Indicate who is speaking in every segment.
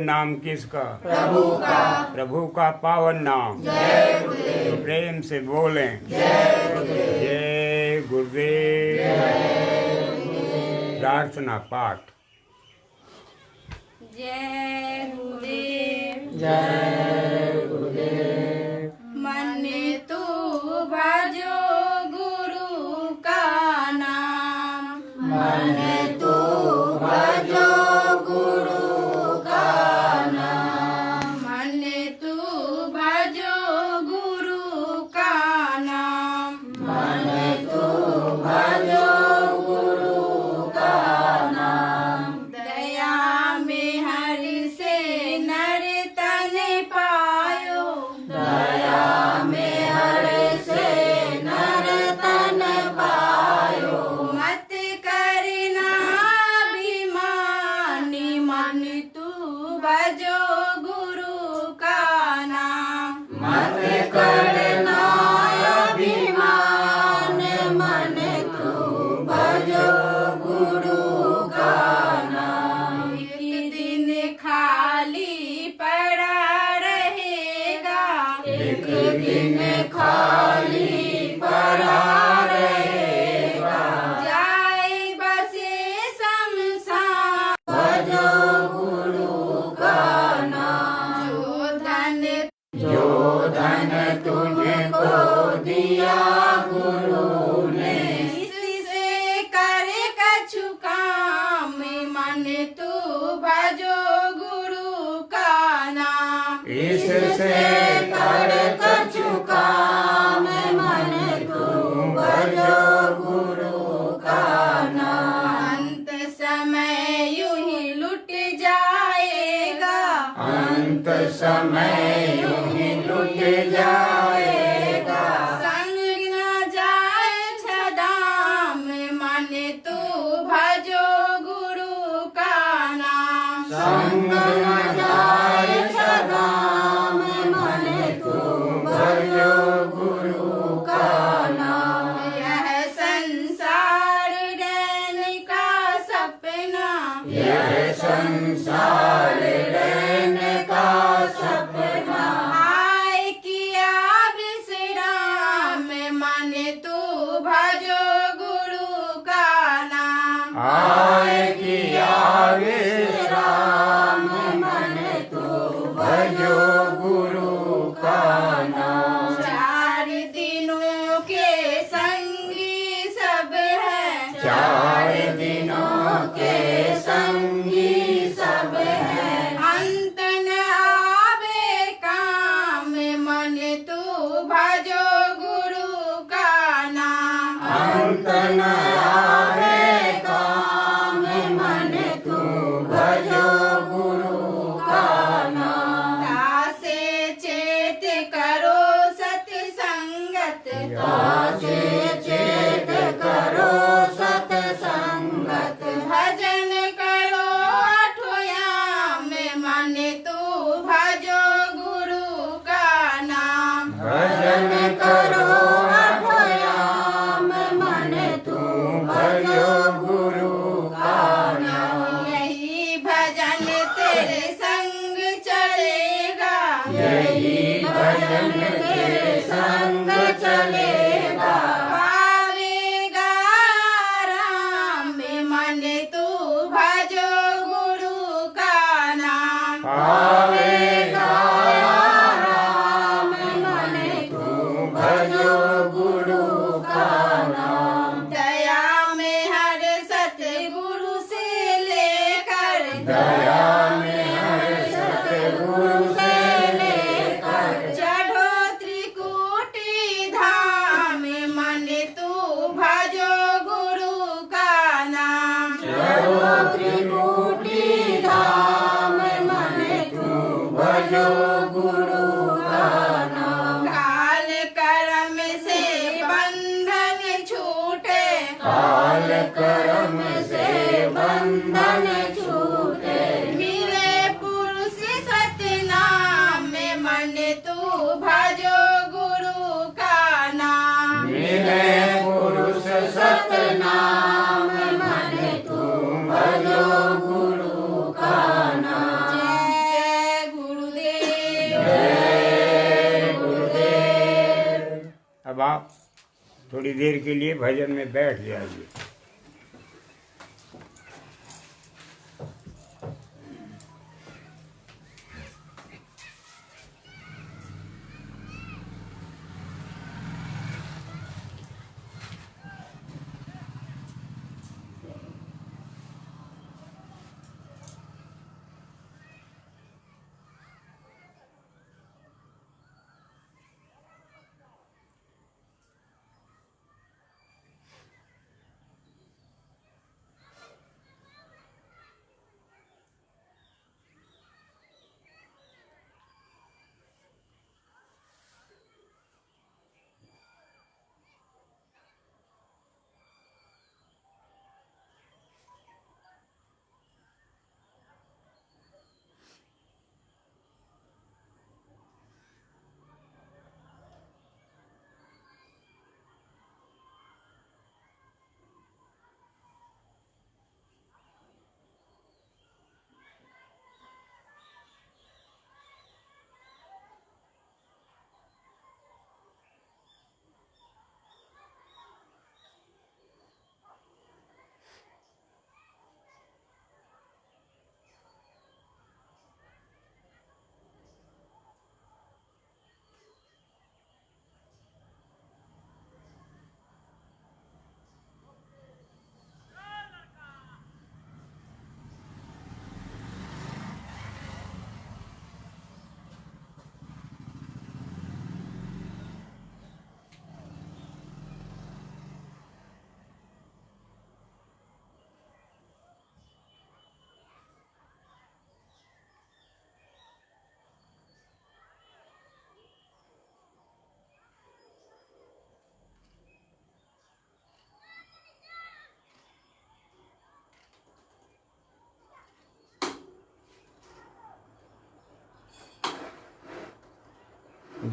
Speaker 1: नाम किसका?
Speaker 2: प्रभु का।
Speaker 1: प्रभु का पावन नाम।
Speaker 2: जय गुरुदेव।
Speaker 1: तो प्रेम से बोलें
Speaker 2: जय गुरुदेव।
Speaker 1: जय गुरुदेव। प्रार्थना पाठ।
Speaker 3: जय गुरुदेव।
Speaker 2: जय गुरुदेव।
Speaker 3: मन तू भजो गुरु का नाम,
Speaker 2: मन तू भजो गुरु का नाम,
Speaker 3: मन तू भजो गुरु का नाम,
Speaker 2: मन तू भजो गुरु का नाम।
Speaker 3: दया में हरि से नर तन पायो,
Speaker 2: दया में हर से नर तन पायो,
Speaker 3: मत करना अभिमानी, मन तू भजो गुरु का नाम,
Speaker 2: मत करना अभिमान, मन तू भजो गुरु का नाम।
Speaker 3: एक दिन खाली पड़ा रहेगा,
Speaker 2: एक दिन खाली पड़ा रहेगा,
Speaker 3: जाए बसे शमशान,
Speaker 2: भजो गुरु का नाम।
Speaker 3: जो धन
Speaker 2: तुझको दिया गुरु ने,
Speaker 3: इससे करे कछु काम, मन तू भजो गुरु का नाम,
Speaker 2: इससे कर कछु काम, मन तू भजो गुरु का नाम।
Speaker 3: अंत समय यूं ही लुट जाएगा,
Speaker 2: अंत समय यूं ही लुट जाएगा,
Speaker 3: संग न जाए छदाम, मन तू भजो गुरु का नाम,
Speaker 2: संग न जाए सदाम, मन तू भजो गुरु का नाम।
Speaker 3: यह संसार रहने का सपना,
Speaker 2: यह संसार रहने का सपना,
Speaker 3: आए किया विश्राम, मन तू भजो गुरु का नाम,
Speaker 2: आए किया विश्राम, मन तू भजो गुरु का नाम।
Speaker 3: चार दिनों के संगी सब है,
Speaker 2: चार दिनों के संगी सब है,
Speaker 3: अंत न आवे काम, मन तू भजो गुरु का नाम,
Speaker 2: अंत न आवे काम, मन तू भजो गुरु का नाम।
Speaker 3: दासे चेत करो सत्संगत,
Speaker 2: दासे चेत करो सत्संगत,
Speaker 3: भजन करो अठोयाम, मन तू भजो गुरु का नाम,
Speaker 2: भजन करो अठोयाम, मन तू भजो गुरु का नाम।
Speaker 3: यही भजन तेरे संग चलेगा,
Speaker 2: यही भजन तेरे संग चलेगा,
Speaker 3: पावेगा राम, मन तू भजो गुरु का नाम,
Speaker 2: पावेगा राम, मन तू भजो गुरु का नाम।
Speaker 3: दया में हर सतगुरु से लेकर,
Speaker 2: दया में हर सतगुरु से लेकर,
Speaker 3: चढ़ो त्रिकूटी धाम, मन तू भजो गुरु का नाम,
Speaker 2: चढ़ो त्रिकूटी धाम, मन तू
Speaker 1: अब आप थोड़ी देर के लिए भजन में बैठ जाइए।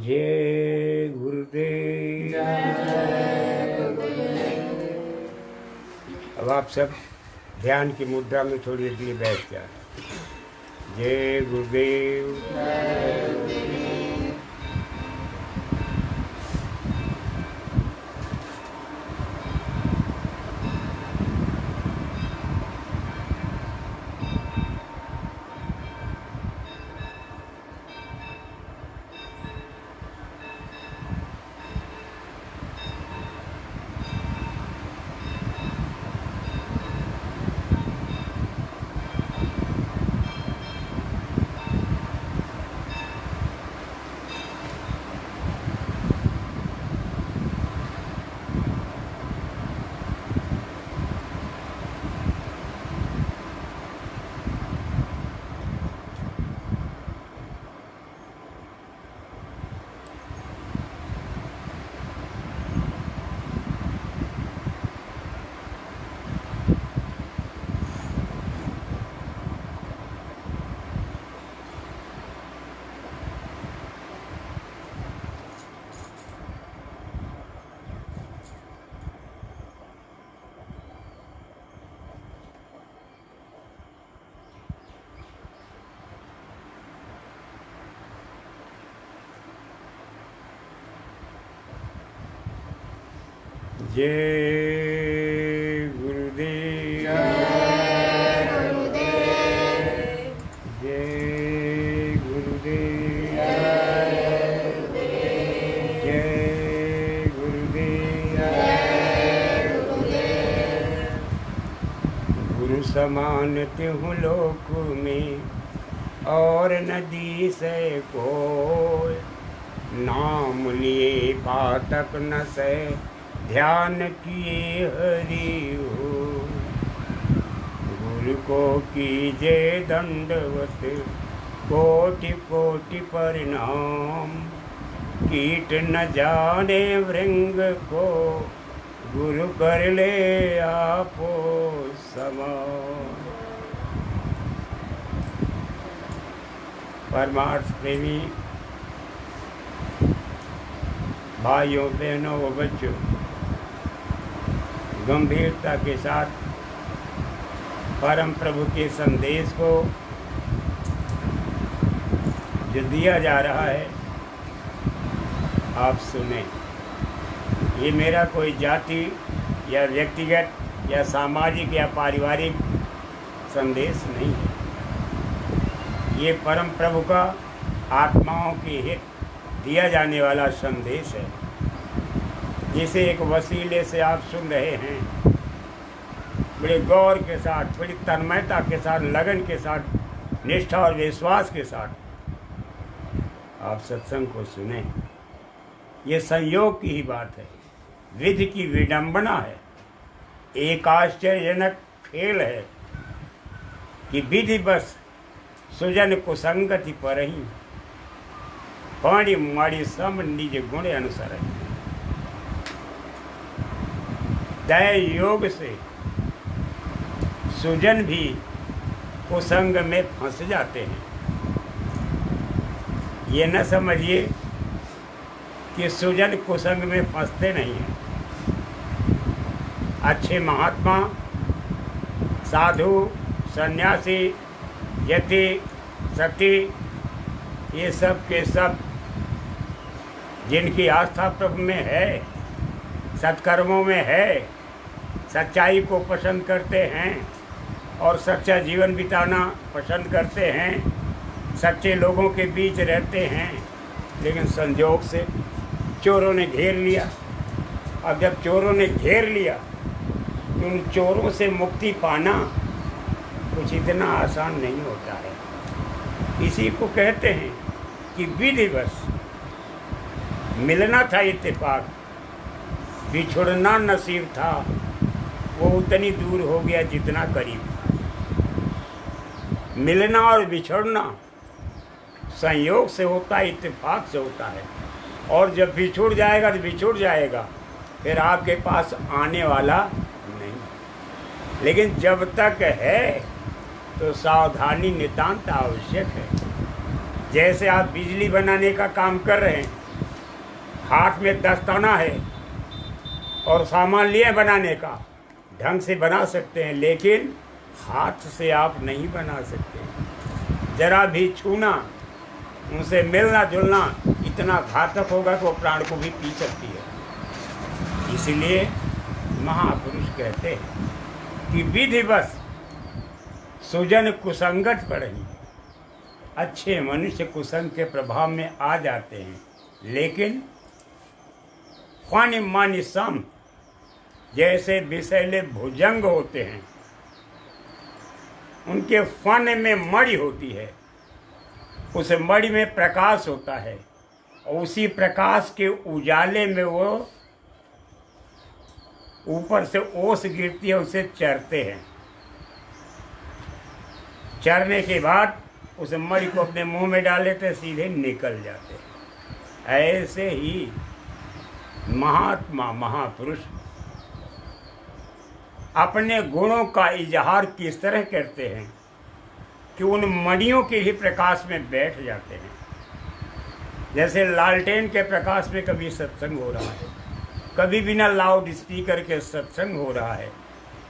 Speaker 1: जय गुरुदेव। अब आप सब ध्यान की मुद्रा में थोड़ी देर के लिए बैठ जाए। जय गुरुदेव। जय गुरुदेव। जय गुरुदेव। जय गुरुदेव। गुरु समान त्यों लोक में और नदी से कोय, नाम लिए पातक न से ध्यान किए हरि हो। गुरु को कीजे दंडवत कोटि कोटि परिणाम, कीट न जाने भृंग को गुरु कर ले आपो समान। परमार्थ प्रेमी भाइयों बहनों व बच्चों, गंभीरता के साथ परम प्रभु के संदेश को जो दिया जा रहा है आप सुने। ये मेरा कोई जाति या व्यक्तिगत या सामाजिक या पारिवारिक संदेश नहीं है। ये परम प्रभु का आत्माओं के हित दिया जाने वाला संदेश है, जिसे एक वसीले से आप सुन रहे हैं। बड़े गौर के साथ, बड़ी तन्मयता के साथ, लगन के साथ, निष्ठा और विश्वास के साथ आप सत्संग को सुने। ये संयोग की ही बात है, विधि की विडंबना है। एक आश्चर्यजनक खेल है कि विधि बस सुजन कुसंगति पर ही पाणी माड़ी सम निज गुण अनुसार दय योग से सुजन भी कुसंग में फंस जाते हैं। ये न समझिए कि सुजन कुसंग में फंसते नहीं हैं। अच्छे महात्मा, साधु, सन्यासी, यति, सती, ये सब के सब जिनकी आस्था प्रभु में है, सत्कर्मों में है, सच्चाई को पसंद करते हैं और सच्चा जीवन बिताना पसंद करते हैं, सच्चे लोगों के बीच रहते हैं, लेकिन संजोग से चोरों ने घेर लिया। अब जब चोरों ने घेर लिया तो उन चोरों से मुक्ति पाना कुछ इतना आसान नहीं होता है। इसी को कहते हैं कि विधिवश मिलना था इत्तेफाक, बिछुड़ना नसीब था, वो उतनी दूर हो गया जितना करीब था। मिलना और बिछुड़ना संयोग से होता है, इत्तेफाक से होता है, और जब बिछुड़ जाएगा तो बिछुड़ जाएगा, फिर आपके पास आने वाला नहीं। लेकिन जब तक है तो सावधानी नितांत आवश्यक है। जैसे आप बिजली बनाने का काम कर रहे हैं, हाथ में दस्ताना है और सामान लिए बनाने का, ढंग से बना सकते हैं, लेकिन हाथ से आप नहीं बना सकते। जरा भी छूना, उनसे मिलना जुलना इतना घातक होगा कि वो प्राण को भी पी सकती है। इसलिए महापुरुष कहते हैं कि विधिवश सुजन कुसंगत पर ही, अच्छे मनुष्य कुसंग के प्रभाव में आ जाते हैं, लेकिन पानी मानी सम जैसे विषैले भुजंग होते हैं, उनके फन में मणि होती है, उस मणि में प्रकाश होता है, और उसी प्रकाश के उजाले में वो ऊपर से ओस गिरती है, उसे चरते हैं। चरने के बाद उस मणि को अपने मुंह में डाल लेते, सीधे निकल जाते हैं। ऐसे ही महात्मा महापुरुष अपने गुणों का इजहार किस तरह करते हैं कि उन मणियों के ही प्रकाश में बैठ जाते हैं। जैसे लालटेन के प्रकाश में कभी सत्संग हो रहा है, कभी बिना लाउड स्पीकर के सत्संग हो रहा है,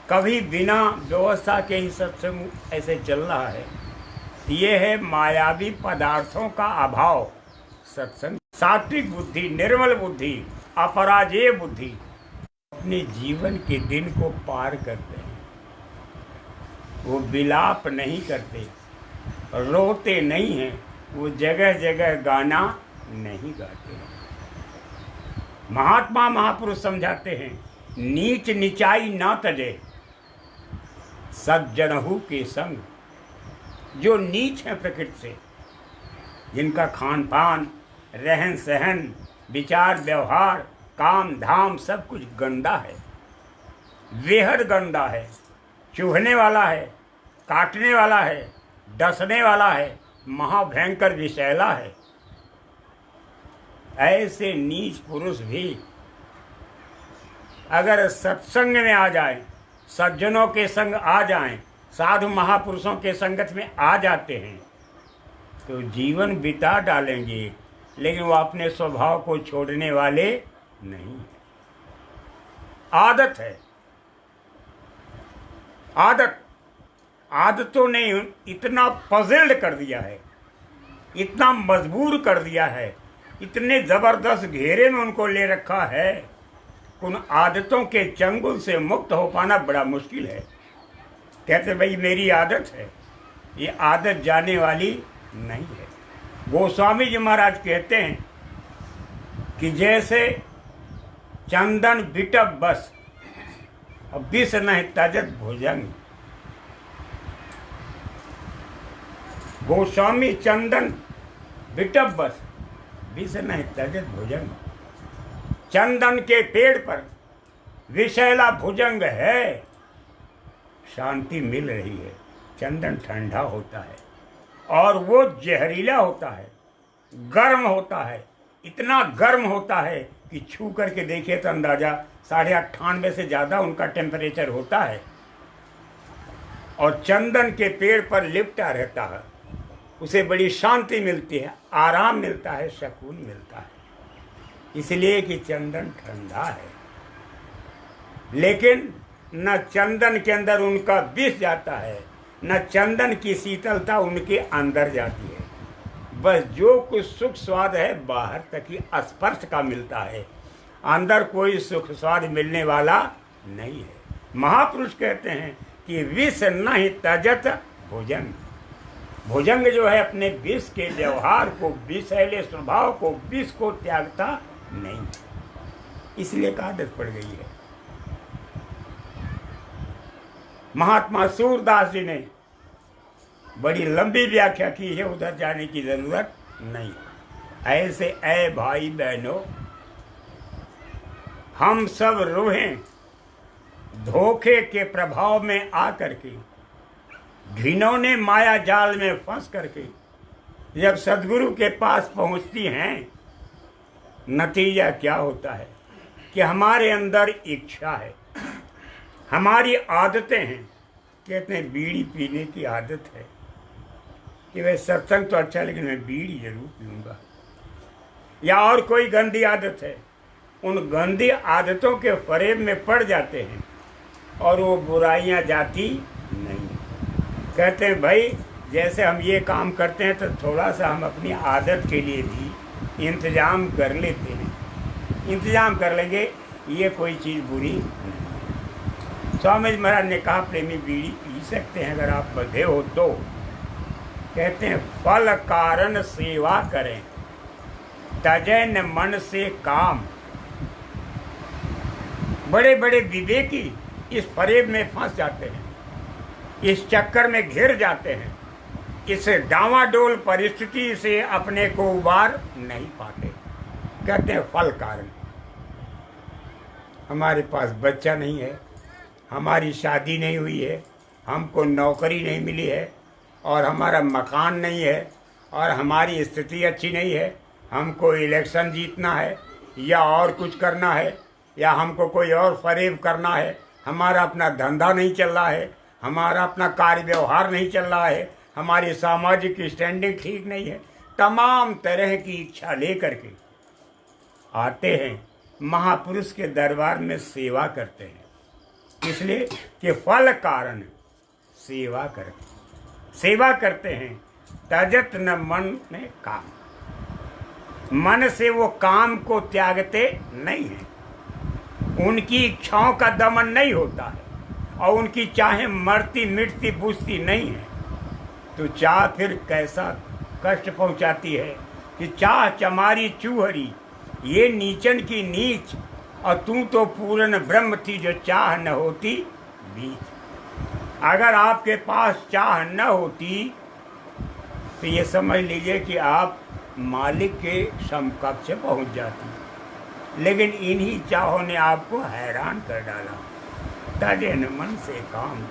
Speaker 1: कभी बिना व्यवस्था के ही सत्संग ऐसे चल रहा है। ये है मायावी पदार्थों का अभाव सत्संग। सात्विक बुद्धि, निर्मल बुद्धि, अपराजेय बुद्धि अपने जीवन के दिन को पार करते हैं। वो विलाप नहीं करते, रोते नहीं हैं, वो जगह जगह गाना नहीं गाते। महात्मा महापुरुष समझाते हैं, नीच नीचाई ना तजे सज्जनहु के संग। जो नीच है प्रकृति से, जिनका खान पान, रहन सहन, विचार व्यवहार, काम धाम सब कुछ गंदा है, बेहद गंदा है, चुभने वाला है, काटने वाला है, डसने वाला है, महाभयंकर विषैला है। ऐसे नीच पुरुष भी अगर सत्संग में आ जाएं, सज्जनों के संग आ जाएं, साधु महापुरुषों के संगत में आ जाते हैं, तो जीवन बिता डालेंगे, लेकिन वो अपने स्वभाव को छोड़ने वाले नहीं। आदत है, आदतों ने इतना पजल्ड कर दिया है, इतना मजबूर कर दिया है, इतने जबरदस्त घेरे में उनको ले रखा है उन आदतों के चंगुल से मुक्त हो पाना बड़ा मुश्किल है। कहते भाई मेरी आदत है, ये आदत जाने वाली नहीं है। गोस्वामी जी महाराज कहते हैं कि जैसे चंदन बिटप बस और विष नहीं तजत भुजंग। गोस्वामी चंदन बिटप बस विष नहीं तजत भुजंग। चंदन के पेड़ पर विषैला भुजंग है, शांति मिल रही है। चंदन ठंडा होता है और वो जहरीला होता है, गर्म होता है, इतना गर्म होता है कि छू करके देखिए तो अंदाजा 98.5 से ज़्यादा उनका टेम्परेचर होता है। और चंदन के पेड़ पर लिपटा रहता है, उसे बड़ी शांति मिलती है, आराम मिलता है, सुकून मिलता है, इसलिए कि चंदन ठंडा है। लेकिन न चंदन के अंदर उनका विष जाता है, न चंदन की शीतलता उनके अंदर जाती है। बस जो कुछ सुख स्वाद है बाहर तक ही स्पर्श का मिलता है, अंदर कोई सुख स्वाद मिलने वाला नहीं है। महापुरुष कहते हैं कि विष नहीं तजत भुजंग। भुजंग जो है अपने विष के व्यवहार को, विषैले स्वभाव को, विष को त्यागता नहीं, इसलिए एक आदत पड़ गई है। महात्मा सूरदास जी ने बड़ी लंबी व्याख्या की है, उधर जाने की जरूरत नहीं। ऐसे ऐ भाई बहनों, हम सब रोहें धोखे के प्रभाव में आकर के, घिनौने माया जाल में फंस करके जब सदगुरु के पास पहुंचती हैं, नतीजा क्या होता है कि हमारे अंदर इच्छा है, हमारी आदतें हैं। कहते हैं बीड़ी पीने की आदत है कि वह सत्संग तो अच्छा लेकिन मैं बीड़ी जरूर पीऊँगा, या और कोई गंदी आदत है। उन गंदी आदतों के फरेब में पड़ जाते हैं और वो बुराइयां जाती नहीं। कहते हैं भाई जैसे हम ये काम करते हैं तो थोड़ा सा हम अपनी आदत के लिए भी इंतज़ाम कर लेते हैं, इंतज़ाम कर लेंगे, ये कोई चीज़ बुरी नहीं। स्वामी जी महाराज ने कहा प्रेमी बीड़ी पी सकते हैं अगर आप बंधे हो तो। कहते हैं फल कारण सेवा करें, तजय न मन से काम। बड़े बड़े विवेकी इस फरेब में फंस जाते हैं, इस चक्कर में घिर जाते हैं, इस डावाडोल परिस्थिति से अपने को उबार नहीं पाते। कहते हैं फल कारण, हमारे पास बच्चा नहीं है, हमारी शादी नहीं हुई है, हमको नौकरी नहीं मिली है, और हमारा मकान नहीं है, और हमारी स्थिति अच्छी नहीं है, हमको इलेक्शन जीतना है या और कुछ करना है, या हमको कोई और फरेब करना है, हमारा अपना धंधा नहीं चल रहा है, हमारा अपना कार्य व्यवहार नहीं चल रहा है, हमारी सामाजिक स्टैंडिंग ठीक नहीं है। तमाम तरह की इच्छा लेकर के आते हैं, महापुरुष के दरबार में सेवा करते हैं, इसलिए कि फल कारण सेवा करते, सेवा करते हैं। तजत न मन में काम, मन से वो काम को त्यागते नहीं हैं, उनकी इच्छाओं का दमन नहीं होता है, और उनकी चाहे मरती मिटती बुझती नहीं है। तो चाह फिर कैसा कष्ट पहुंचाती है कि चाह चमारी चूहरी, ये नीचन की नीच, और तू तो पूर्ण ब्रह्म थी जो चाह न होती बीच। अगर आपके पास चाह न होती तो ये समझ लीजिए कि आप मालिक के समकक्ष पहुंच जाती, लेकिन इन्हीं चाहों ने आपको हैरान कर डाला। तजे न मन से काम,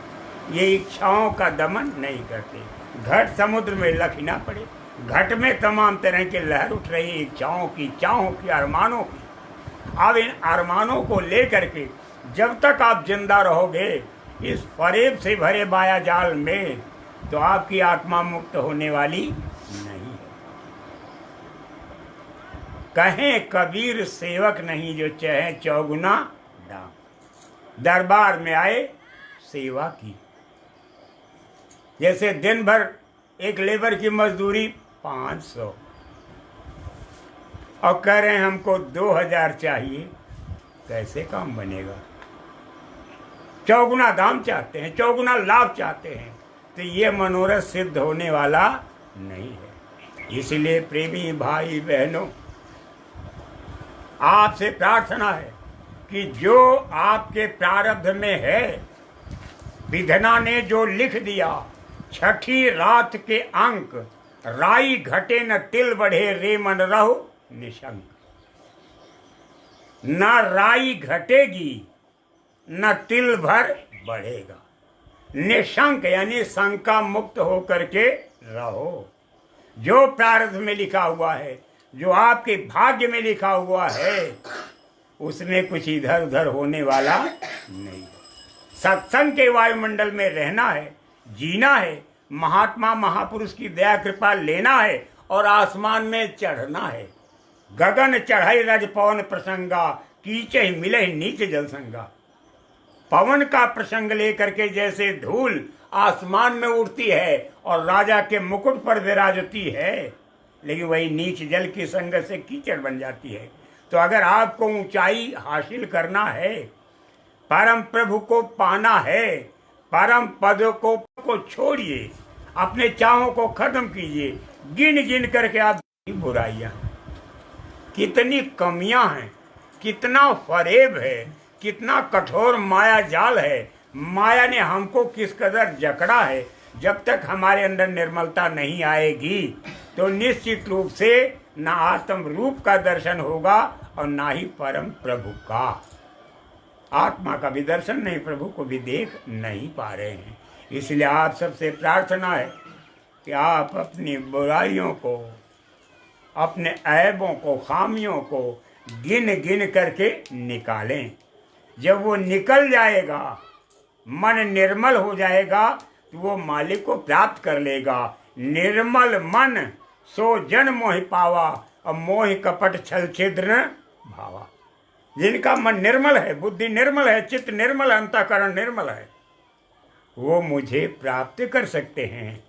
Speaker 1: ये इच्छाओं का दमन नहीं करते। घट समुद्र में लख ना पड़े, घट में तमाम तरह के लहर उठ रही इच्छाओं की, चाहों की, अरमानों की। अब इन अरमानों को लेकर के जब तक आप जिंदा रहोगे इस फरेब से भरे माया जाल में, तो आपकी आत्मा मुक्त होने वाली नहीं है। कहें कबीर सेवक नहीं जो चाहे चौगुना दाम, दरबार में आए सेवा की। जैसे दिन भर एक लेबर की मजदूरी 500 और कह रहे हैं हमको 2000 चाहिए, कैसे काम बनेगा? चौगुना दाम चाहते हैं, चौगुना लाभ चाहते हैं, तो ये मनोरथ सिद्ध होने वाला नहीं है। इसलिए प्रेमी भाई बहनों, आपसे प्रार्थना है कि जो आपके प्रारब्ध में है, विधना ने जो लिख दिया, छठी रात के अंक, राई घटे न तिल बढ़े रे मन रहो निशंक। न राई घटेगी न तिल भर बढ़ेगा, निशंक यानी शंका मुक्त होकर के रहो। जो प्रारब्ध में लिखा हुआ है, जो आपके भाग्य में लिखा हुआ है, उसमें कुछ इधर उधर होने वाला नहीं है। सत्संग के वायुमंडल में रहना है, जीना है, महात्मा महापुरुष की दया कृपा लेना है और आसमान में चढ़ना है। गगन चढ़ाई रज पवन प्रसंगा, कीचे मिले नीच जल संगा। पवन का प्रसंग लेकर के जैसे धूल आसमान में उड़ती है और राजा के मुकुट पर विराजती है, लेकिन वही नीच जल की संगत से कीचड़ बन जाती है। तो अगर आपको ऊंचाई हासिल करना है, परम प्रभु को पाना है, परम पद को छोड़िए, अपने चाहों को खत्म कीजिए। गिन गिन करके आप बुराइयां, कितनी कमियां हैं, कितना फरेब है, कितना कठोर माया जाल है। माया ने हमको किस कदर जकड़ा है। जब तक हमारे अंदर निर्मलता नहीं आएगी तो निश्चित रूप से न आत्म रूप का दर्शन होगा और ना ही परम प्रभु का। आत्मा का भी दर्शन नहीं, प्रभु को भी देख नहीं पा रहे हैं। इसलिए आप सबसे प्रार्थना है कि आप अपनी बुराइयों को, अपने ऐबों को, खामियों को गिन गिन करके निकालें। जब वो निकल जाएगा, मन निर्मल हो जाएगा, तो वो मालिक को प्राप्त कर लेगा। निर्मल मन सो जन मोहि पावा, और मोहि कपट छल छिद्र भावा। जिनका मन निर्मल है, बुद्धि निर्मल है, चित्त निर्मल है, अंतःकरण निर्मल है, वो मुझे प्राप्त कर सकते हैं।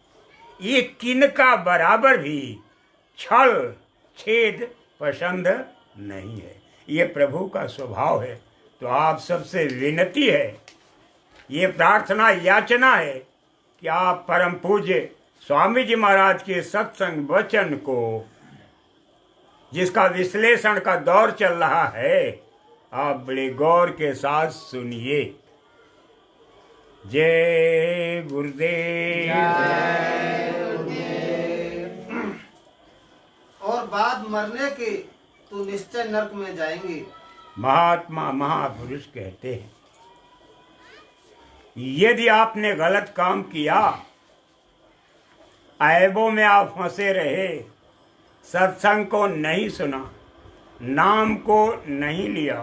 Speaker 1: ये किनका बराबर भी छल छेद पसंद नहीं है। ये प्रभु का स्वभाव है। तो आप सबसे विनती है, ये प्रार्थना याचना है कि आप परम पूज्य स्वामी जी महाराज के सत्संग वचन को, जिसका विश्लेषण का दौर चल रहा है, आप बड़े गौर के साथ सुनिए। जय गुरुदेव।
Speaker 2: और बाद मरने के तो निश्चय नरक में जाएंगे।
Speaker 1: महात्मा महापुरुष कहते हैं, यदि आपने गलत काम किया, ऐबों में आप फंसे रहे, सत्संग को नहीं सुना, नाम को नहीं लिया,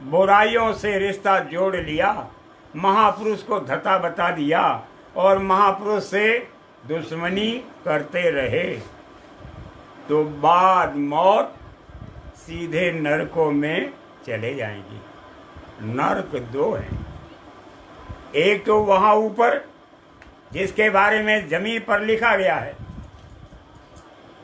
Speaker 1: बुराइयों से रिश्ता जोड़ लिया, महापुरुष को धता बता दिया और महापुरुष से दुश्मनी करते रहे, तो बाद मौत सीधे नरकों में चले जाएंगी। नरक दो हैं, एक तो वहां ऊपर जिसके बारे में जमीन पर लिखा गया है,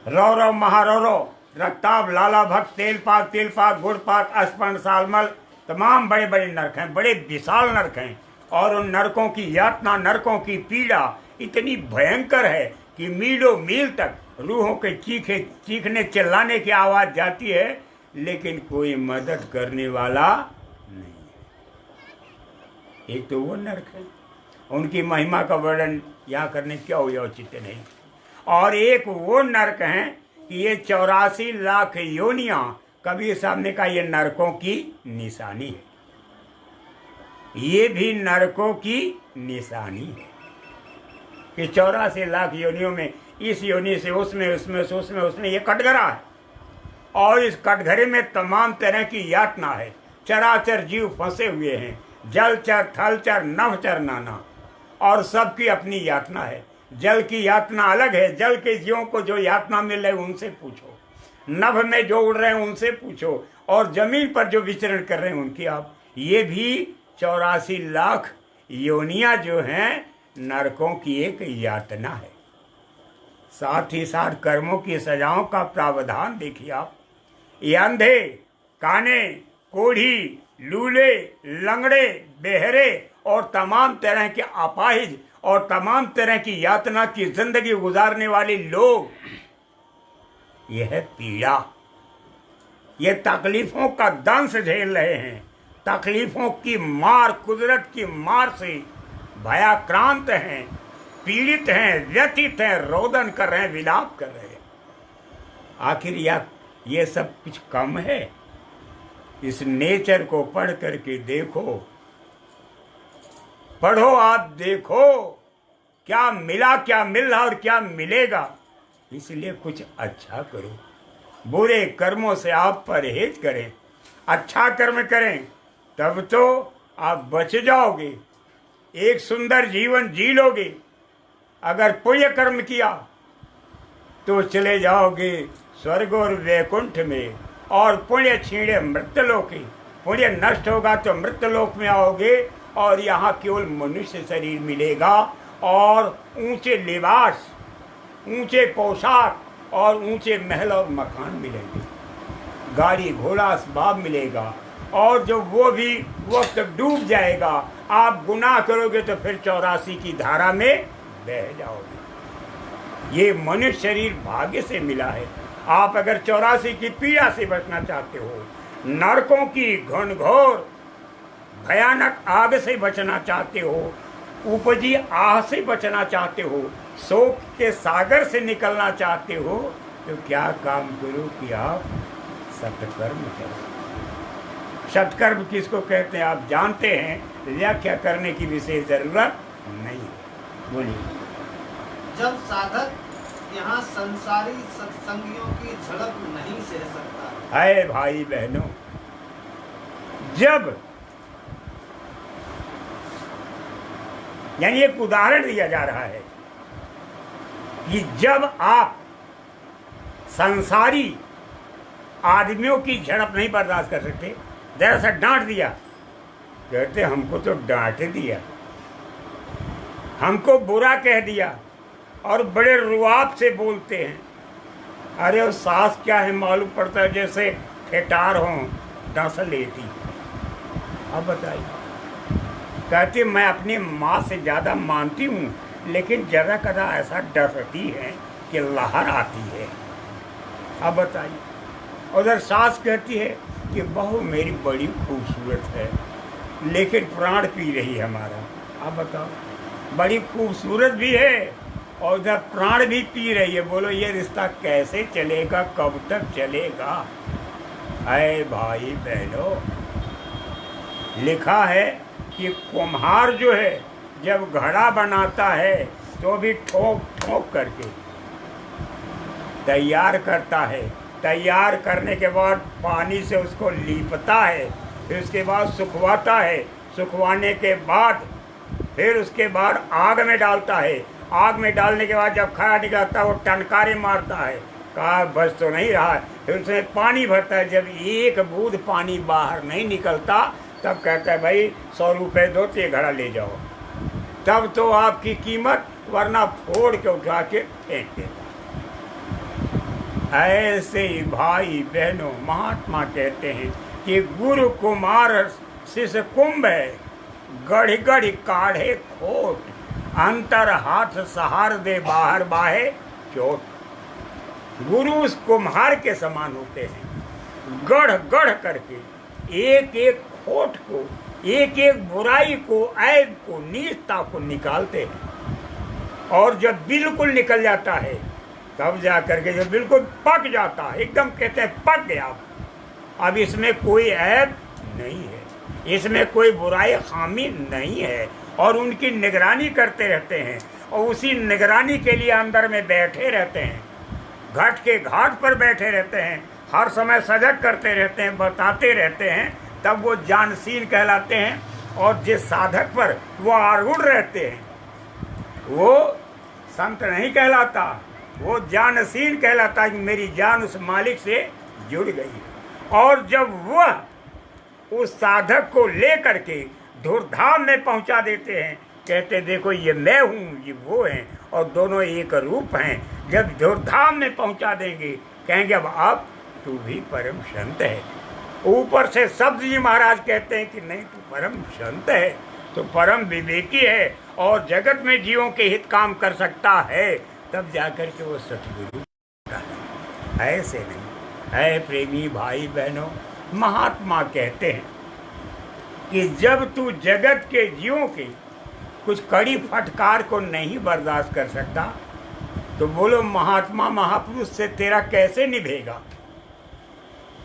Speaker 1: रौरव महारौरव, रक्ताब, लाला भक्त, तेल पाक, तिल पाक, गुड़ पाक, अस्पर्ण, सालमल, तमाम बड़े बड़े नरक हैं, बड़े विशाल नरक हैं। और उन नरकों की यातना, नरकों की पीड़ा इतनी भयंकर है कि मीलों मील तक रूहों के चीखने चिल्लाने की आवाज जाती है, लेकिन कोई मदद करने वाला नहीं है। एक तो वो नरक है, उनकी महिमा का वर्णन यहाँ करने क्या हो औचित्य नहीं। और एक वो नरक है कि ये 84 लाख योनियां, कबीर साहब ने कहा ये नरकों की निशानी है। ये भी नरकों की निशानी है कि 84 लाख योनियों में, इस योनि से उसमें, उसमें से उसमें, उसमें ये कटघरा है। और इस कटघरे में तमाम तरह की यातना है। चराचर जीव फंसे हुए हैं, जलचर, थलचर, नभचर नाना, और सबकी अपनी यातना है। जल की यातना अलग है, जल के जीवों को जो यातना मिल रही है उनसे पूछो, नभ में जो उड़ रहे हैं उनसे पूछो, और जमीन पर जो विचरण कर रहे हैं उनकी आप। ये भी 84 लाख योनियां जो हैं नरकों की एक यातना है। साथ ही साथ कर्मों की सजाओं का प्रावधान देखिए आप। ये अंधे, काने, कोढ़ी, लूले, लंगड़े, बेहरे और तमाम तरह के अपाहिज और तमाम तरह की यातना की जिंदगी गुजारने वाले लोग, यह पीड़ा, ये तकलीफों का दंश झेल रहे हैं। तकलीफों की मार, कुदरत की मार से भयाक्रांत हैं, पीड़ित हैं, व्यथित हैं, रोदन कर रहे हैं, विलाप कर रहे हैं। आखिर ये सब कुछ कम है? इस नेचर को पढ़ करके देखो, पढ़ो, आप देखो क्या मिला, क्या मिल रहा और क्या मिलेगा। इसलिए कुछ अच्छा करो, बुरे कर्मों से आप परहेज करें, अच्छा कर्म करें, तब तो आप बच जाओगे, एक सुंदर जीवन जी लोगे। अगर पुण्य कर्म किया तो चले जाओगे स्वर्ग और वैकुंठ में, और पुण्य छीणे मृत्यलोक, पुण्य नष्ट होगा तो मृत्यलोक में आओगे, और यहाँ केवल मनुष्य शरीर मिलेगा और ऊंचे लिबास, ऊंचे पोशाक और ऊंचे महल और मकान मिलेंगे, गाड़ी घोड़ा असबाब मिलेगा, और जो वो भी वक्त डूब जाएगा। आप गुनाह करोगे तो फिर 84 की धारा में बह जाओगे। ये मनुष्य शरीर भाग्य से मिला है। आप अगर 84 की पीड़ा से बचना चाहते हो, नरकों की घनघोर भयानक आग से बचना चाहते हो, उपजी आह से बचना चाहते हो, शोक के सागर से निकलना चाहते हो, तो क्या काम करो कि आप सत्कर्म करो। सत्कर्म किसको कहते हैं आप जानते हैं, व्याख्या करने की विशेष जरूरत नहीं है। बोलिए।
Speaker 2: जब साधक यहाँ संसारी सत्संगियों की झड़प नहीं सह सकता
Speaker 1: है भाई बहनों, जब यानी एक उदाहरण दिया जा रहा है कि जब आप संसारी आदमियों की झड़प नहीं बर्दाश्त कर सकते, जरा सा डांट दिया, कहते हमको तो डांट दिया, हमको बुरा कह दिया, और बड़े रुआब से बोलते हैं। अरे वो सास क्या है मालूम पड़ता है, जैसे ठेठार हो डस लेती। अब बताइए, कहते मैं अपनी माँ से ज़्यादा मानती हूँ, लेकिन जरा कदा ऐसा डरती है कि लहर आती है। अब बताइए, उधर सास कहती है कि बहू मेरी बड़ी खूबसूरत है, लेकिन प्राण पी रही है हमारा। अब बताओ, बड़ी खूबसूरत भी है और उधर प्राण भी पी रही है। बोलो ये रिश्ता कैसे चलेगा, कब तक चलेगा? अरे भाई बहनों, लिखा है कि कुम्हार जो है जब घड़ा बनाता है तो भी ठोक ठोक करके तैयार करता है। तैयार करने के बाद पानी से उसको लीपता है, फिर उसके बाद सुखवाता है, सुखवाने के बाद फिर उसके बाद आग में डालता है। आग में डालने के बाद जब खड़ा निकलता है वो टनकारे मारता है, कहा बस तो नहीं रहा, फिर उसमें पानी भरता है। जब एक बूंद पानी बाहर नहीं निकलता तब कहता है भाई 100 रुपये दो तो ये घड़ा ले जाओ, तब तो आपकी कीमत, वरना फोड़ के उठा के फेंक देता। ऐसे ही भाई बहनों, महात्मा कहते हैं कि गुरु कुमार शिष्य कुंभ है, गढ़ गढ़ काढ़े खोट, अंतर हाथ सहार दे बाहर बाहे चोट। गुरु उस कुम्हार के समान होते हैं, गढ़ गढ़ करके एक एक खोट को, एक एक बुराई को, ऐब को, नीचता को निकालते हैं। और जब बिल्कुल निकल जाता है तब जा करके जब बिल्कुल पक जाता है, एकदम कहते हैं पक गया, अब इसमें कोई ऐब नहीं है, इसमें कोई बुराई खामी नहीं है, और उनकी निगरानी करते रहते हैं, और उसी निगरानी के लिए अंदर में बैठे रहते हैं, घाट के घाट पर बैठे रहते हैं, हर समय सजग करते रहते हैं, बताते रहते हैं, तब वो जानशील कहलाते हैं। और जिस साधक पर वो आरूढ़ रहते हैं वो संत नहीं कहलाता, वो जानशील कहलाता है कि मेरी जान उस मालिक से जुड़ गई। और जब वह उस साधक को ले करके धूर्धाम में पहुंचा देते हैं, कहते देखो ये मैं हूँ, ये वो हैं, और दोनों एक रूप हैं। जब धूर्धाम में पहुंचा देंगे कहेंगे अब आप तू भी परम संत है, ऊपर से शब्द जी महाराज कहते हैं कि नहीं तू परम संत है, तो परम विवेकी है और जगत में जीवों के हित काम कर सकता है, तब जाकर के वो सतगुरु है। ऐसे नहीं है। प्रेमी भाई बहनों, महात्मा कहते हैं कि जब तू जगत के जीवों के कुछ कड़ी फटकार को नहीं बर्दाश्त कर सकता, तो बोलो महात्मा महापुरुष से तेरा कैसे निभेगा?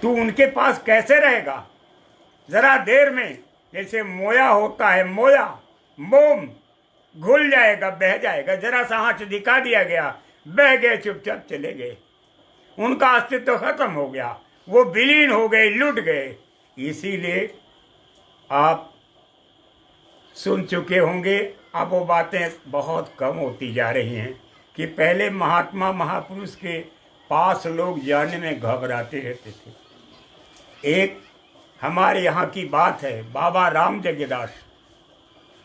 Speaker 1: तू उनके पास कैसे रहेगा? जरा देर में जैसे मोया होता है, मोया मोम घुल जाएगा, बह जाएगा, जरा सा हाथ दिखा दिया गया, बह गए, चुपचाप चले गए, उनका अस्तित्व खत्म हो गया, वो विलीन हो गए, लुट गए। इसीलिए आप सुन चुके होंगे, अब वो बातें बहुत कम होती जा रही हैं कि पहले महात्मा महापुरुष के पास लोग जाने में घबराते रहते थे। एक हमारे यहाँ की बात है, बाबा राम जगदास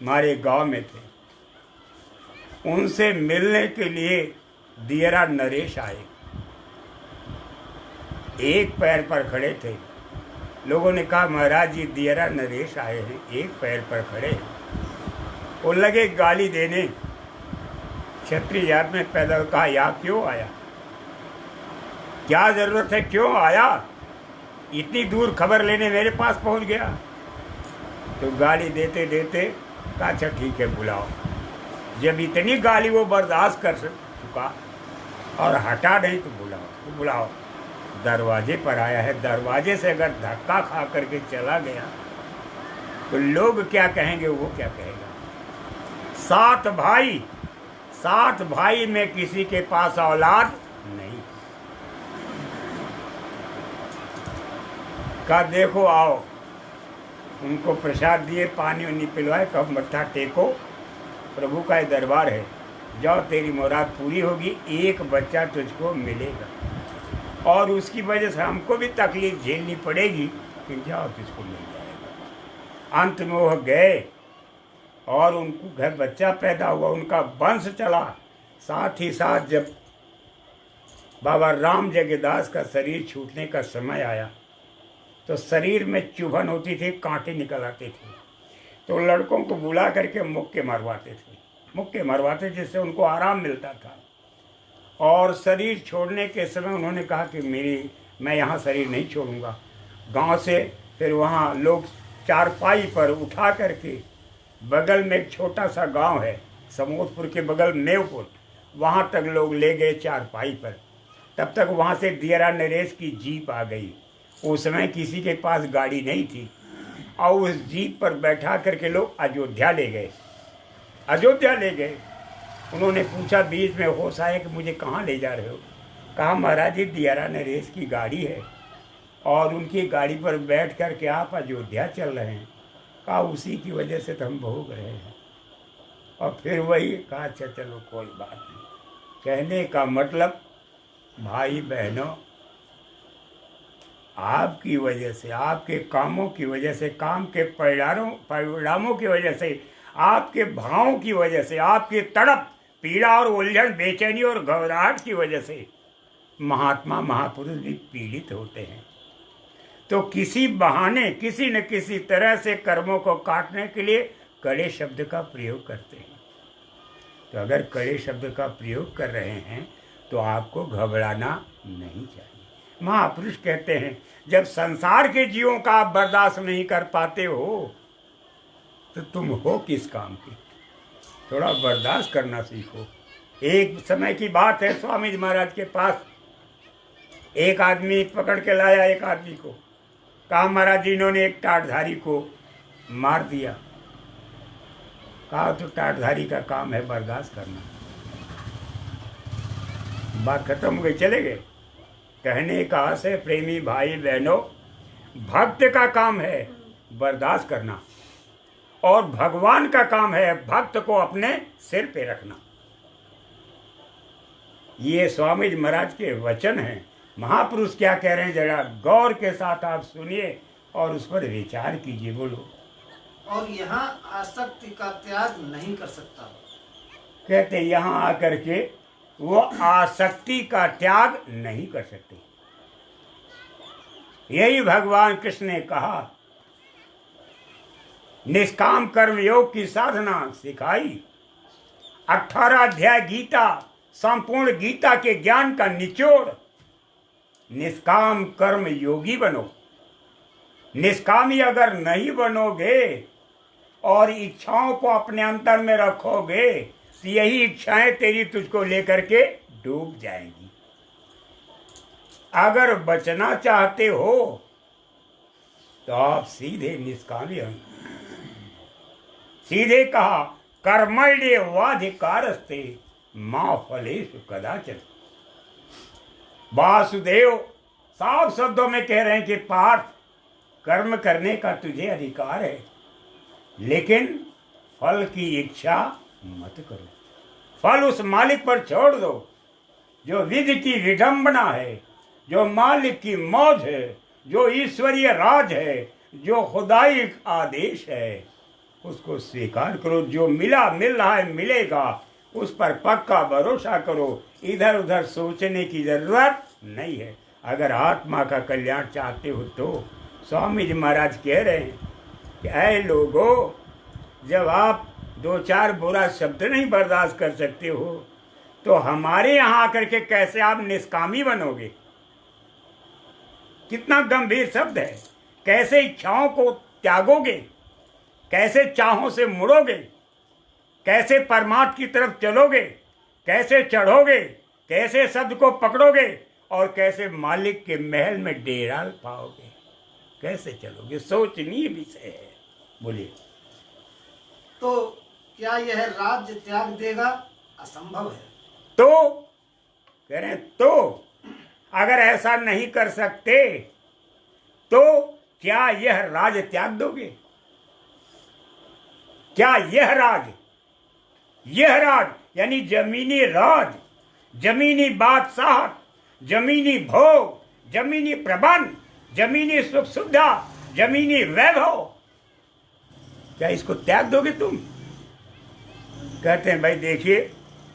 Speaker 1: हमारे गांव में थे, उनसे मिलने के लिए दियरा नरेश आए, एक पैर पर खड़े थे। लोगों ने कहा महाराज जी दियरा नरेश आए हैं, एक पैर पर खड़े हैं। वो लगे गाली देने, क्षत्रिय जात में पैदा, कहा यहाँ क्यों आया, क्या जरूरत है, क्यों आया, इतनी दूर खबर लेने मेरे पास पहुंच गया। तो गाली देते देते कहा अच्छा ठीक है बुलाओ। जब इतनी गाली वो बर्दाश्त कर चुका और हटा नहीं तो बुलाओ। दरवाजे पर आया है, दरवाजे से अगर धक्का खा करके चला गया तो लोग क्या कहेंगे, वो क्या कहेगा। 7 भाई में किसी के पास औलाद नहीं। कहा देखो आओ, उनको प्रसाद दिए, पानी उन्नी पिलवाए, कब मत्था टेको, प्रभु का दरबार है, जाओ तेरी मुराद पूरी होगी, एक बच्चा तुझको मिलेगा और उसकी वजह से हमको भी तकलीफ झेलनी पड़ेगी, कि जाओ तुझको मिल जाएगा। अंत में वह गए और उनको घर बच्चा पैदा हुआ, उनका वंश चला। साथ ही साथ जब बाबा राम जगदास का शरीर छूटने का समय आया तो शरीर में चुभन होती थी, कांटे निकल आते थे, तो लड़कों को बुला करके मुक्के मरवाते जिससे उनको आराम मिलता था। और शरीर छोड़ने के समय उन्होंने कहा कि मैं यहाँ शरीर नहीं छोड़ूंगा। गांव से फिर वहाँ लोग चारपाई पर उठा करके, बगल में एक छोटा सा गांव है समोदपुर के बगल मेवपुर, वहाँ तक लोग ले गए चारपाई पर। तब तक वहाँ से दियरा नरेश की जीप आ गई। उस समय किसी के पास गाड़ी नहीं थी और उस जीप पर बैठा करके लोग अयोध्या ले गए। उन्होंने पूछा, बीच में होश आया कि मुझे कहाँ ले जा रहे हो? कहा महाराज जी दियरा नरेश की गाड़ी है और उनकी गाड़ी पर बैठ कर के आप अयोध्या चल रहे हैं। कहा उसी की वजह से तो हम भोग रहे हैं। और फिर वही कहा अच्छा चलो कोई बात नहीं। कहने का मतलब भाई बहनों, आपकी वजह से, आपके कामों की वजह से, काम के परिणामों की वजह से, आपके भावों की वजह से, आपकी तड़प, पीड़ा और उलझन, बेचैनी और घबराहट की वजह से महात्मा महापुरुष भी पीड़ित होते हैं। तो किसी बहाने, किसी न किसी तरह से कर्मों को काटने के लिए कड़े शब्द का प्रयोग करते हैं। तो अगर कड़े शब्द का प्रयोग कर रहे हैं तो आपको घबराना नहीं चाहिए। महापुरुष कहते हैं जब संसार के जीवों का आप बर्दाश्त नहीं कर पाते हो तो तुम हो किस काम के? थोड़ा बर्दाश्त करना सीखो। एक समय की बात है, स्वामी जी महाराज के पास एक आदमी पकड़ के लाया एक आदमी को। कहा महाराज जी इन्होंने एक टाटधारी को मार दिया। कहा तो टाटधारी का काम है बर्दाश्त करना। बात खत्म हो गई, चले गए। कहने का से प्रेमी भाई बहनों, भक्त का काम है बर्दाश्त करना और भगवान का काम है भक्त को अपने सिर पे रखना। ये स्वामी जी महाराज के वचन हैं। महापुरुष क्या कह रहे हैं जरा गौर के साथ आप सुनिए और उस पर विचार कीजिए। बोलो।
Speaker 2: और यहाँ आसक्ति का त्याग नहीं कर सकता।
Speaker 1: कहते यहाँ आकर के वो आसक्ति का त्याग नहीं कर सकते। यही भगवान कृष्ण ने कहा, निष्काम कर्म योग की साधना सिखाई। 18 अध्याय गीता, संपूर्ण गीता के ज्ञान का निचोड़। निष्काम कर्म योगी बनो। निष्कामी अगर नहीं बनोगे और इच्छाओं को अपने अंतर में रखोगे तो यही इच्छाएं तेरी तुझको लेकर के डूब जाएंगी। अगर बचना चाहते हो तो आप सीधे निष्कामी हो। सीधे कहा, कर्मण्येवाधिकारस्ते मां फलेषु कदाचन। वासुदेव साफ शब्दों में कह रहे हैं कि पार्थ, कर्म करने का तुझे अधिकार है, लेकिन फल की इच्छा मत करो। फल उस मालिक पर छोड़ दो। जो विधि की विडंबना है, जो मालिक की मौज है, जो ईश्वरीय राज है, जो खुदाई आदेश है, उसको स्वीकार करो। जो मिल रहा है, मिलेगा, उस पर पक्का भरोसा करो। इधर उधर सोचने की जरूरत नहीं है। अगर आत्मा का कल्याण चाहते हो तो स्वामी जी महाराज कह रहे हैं कि ऐ लोगों, जब आप 2-4 बुरा शब्द नहीं बर्दाश्त कर सकते हो तो हमारे यहाँ आकर के कैसे आप निष्कामी बनोगे। कितना गंभीर शब्द है। कैसे इच्छाओं को त्यागोगे, कैसे चाहों से मुड़ोगे, कैसे परमात्मा की तरफ चलोगे, कैसे चढ़ोगे, कैसे शब्द को पकड़ोगे और कैसे मालिक के महल में डेरा पाओगे, कैसे चलोगे। सोचनीय विषय है। बोलिए।
Speaker 2: तो क्या यह राज्य त्याग देगा? असंभव है।
Speaker 1: तो कह रहे हैं, तो अगर ऐसा नहीं कर सकते तो क्या यह राज त्याग दोगे? क्या यह राज यानी जमीनी राज, जमीनी बादशाह, जमीनी भोग, जमीनी प्रबंध, जमीनी सुख सुविधा, जमीनी वैभव, क्या इसको त्याग दोगे तुम? कहते हैं, भाई देखिए,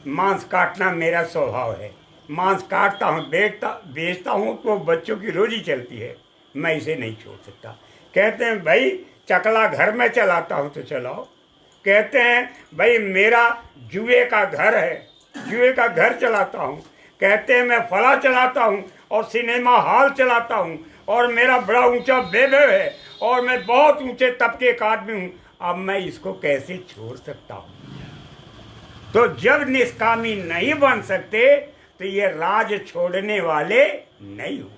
Speaker 1: मांस काटना मेरा स्वभाव है। मांस काटता हूँ, बेचता हूँ तो बच्चों की रोजी चलती है, मैं इसे नहीं छोड़ सकता। कहते हैं, भाई चकला घर में चलाता हूँ तो चलाओ। कहते हैं, भाई मेरा जुए का घर है, जुए का घर चलाता हूँ। कहते हैं, मैं फला चलाता हूँ और सिनेमा हॉल चलाता हूँ और मेरा बड़ा ऊंचा वैभव है और मैं बहुत ऊंचे तबके का आदमी हूँ, अब मैं इसको कैसे छोड़ सकता हूँ? तो जब निष्कामी नहीं बन सकते तो ये राज छोड़ने वाले नहीं हो।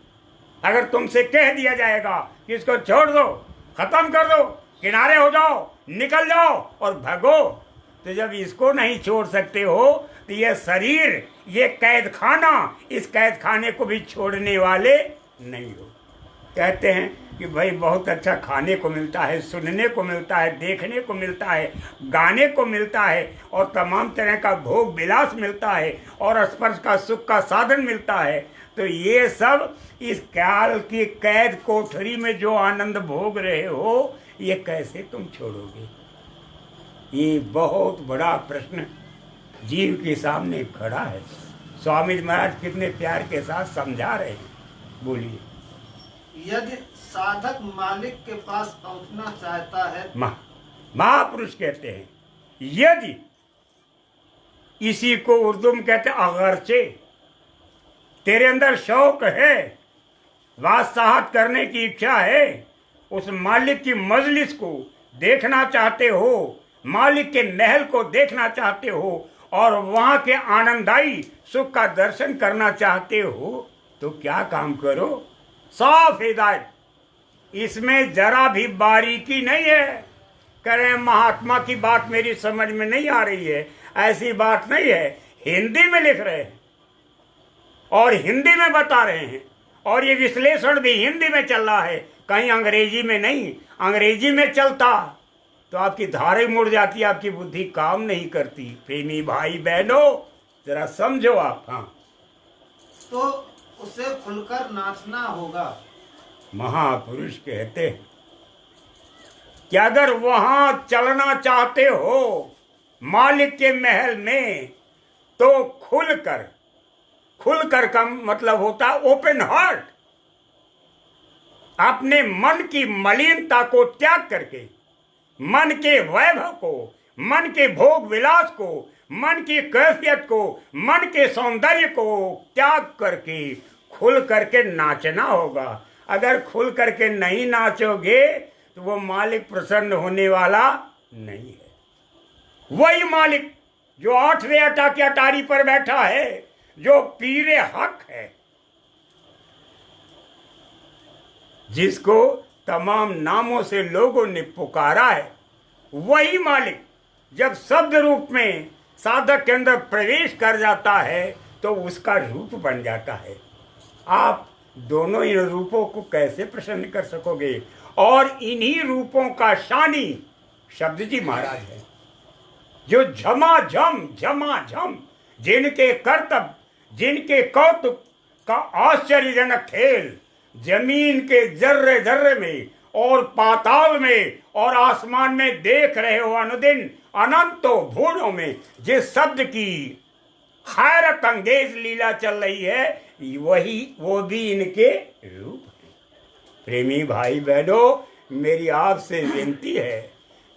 Speaker 1: अगर तुमसे कह दिया जाएगा कि इसको छोड़ दो, खत्म कर दो, किनारे हो जाओ, निकल जाओ और भगो, तो जब इसको नहीं छोड़ सकते हो तो ये शरीर, ये कैद खाना, इस कैद खाने को भी छोड़ने वाले नहीं हो। कहते हैं कि भाई बहुत अच्छा खाने को मिलता है, सुनने को मिलता है, देखने को मिलता है, गाने को मिलता है और तमाम तरह का भोग विलास मिलता है और स्पर्श का सुख का साधन मिलता है। तो ये सब इस काल की कैद कोठरी में जो आनंद भोग रहे हो, ये कैसे तुम छोड़ोगे? ये बहुत बड़ा प्रश्न जीव के सामने खड़ा है। स्वामी महाराज कितने प्यार के साथ समझा रहे हैं। बोलिए।
Speaker 2: यदि साधक मालिक के पास पहुंचना चाहता है,
Speaker 1: महापुरुष कहते हैं, यदि, इसी को उर्दू में कहते हैं अगरचे, तेरे अंदर शौक है, बादशाहत करने की इच्छा है, उस मालिक की मजलिस को देखना चाहते हो, मालिक के महल को देखना चाहते हो और वहां के आनंददायी सुख का दर्शन करना चाहते हो, तो क्या काम करो? साफ हिदायत, इसमें जरा भी बारीकी नहीं है। करें महात्मा की बात मेरी समझ में नहीं आ रही है, ऐसी बात नहीं है। हिंदी में लिख रहे हैं और हिंदी में बता रहे हैं और ये विश्लेषण भी हिंदी में चल रहा है, कहीं अंग्रेजी में नहीं। अंग्रेजी में चलता तो आपकी धारे मुड़ जाती, आपकी बुद्धि काम नहीं करती। प्रेमी भाई बहनों, जरा समझो आप। हाँ,
Speaker 2: तो उसे खुलकर नाचना होगा।
Speaker 1: महापुरुष कहते हैं कि अगर वहां चलना चाहते हो मालिक के महल में, तो खुलकर का मतलब होता है ओपन हार्ट। अपने मन की मलिनता को त्याग करके, मन के वैभव को, मन के भोग विलास को, मन की कैफियत को, मन के सौंदर्य को त्याग करके खुल करके नाचना होगा। अगर खुल करके नहीं नाचोगे तो वो मालिक प्रसन्न होने वाला नहीं है। वही मालिक जो 8वें अटा की अटारी पर बैठा है, जो पीरे हक है, जिसको तमाम नामों से लोगों ने पुकारा है, वही मालिक जब शब्द रूप में साधक के अंदर प्रवेश कर जाता है तो उसका रूप बन जाता है। आप दोनों इन रूपों को कैसे प्रसन्न कर सकोगे? और इन्हीं रूपों का शानी शब्द जी महाराज है, जो झमाझम जिनके कर्तव्य, जिनके कौतुक का आश्चर्यजनक खेल जमीन के जर्रे जर्रे में और पाताल में और आसमान में देख रहे हो अनुदिन अनंतों भूनों में, जिस शब्द की हैरत अंगेज लीला चल रही है, वो भी इनके रूप है। प्रेमी भाई बहनों, मेरी आपसे विनती है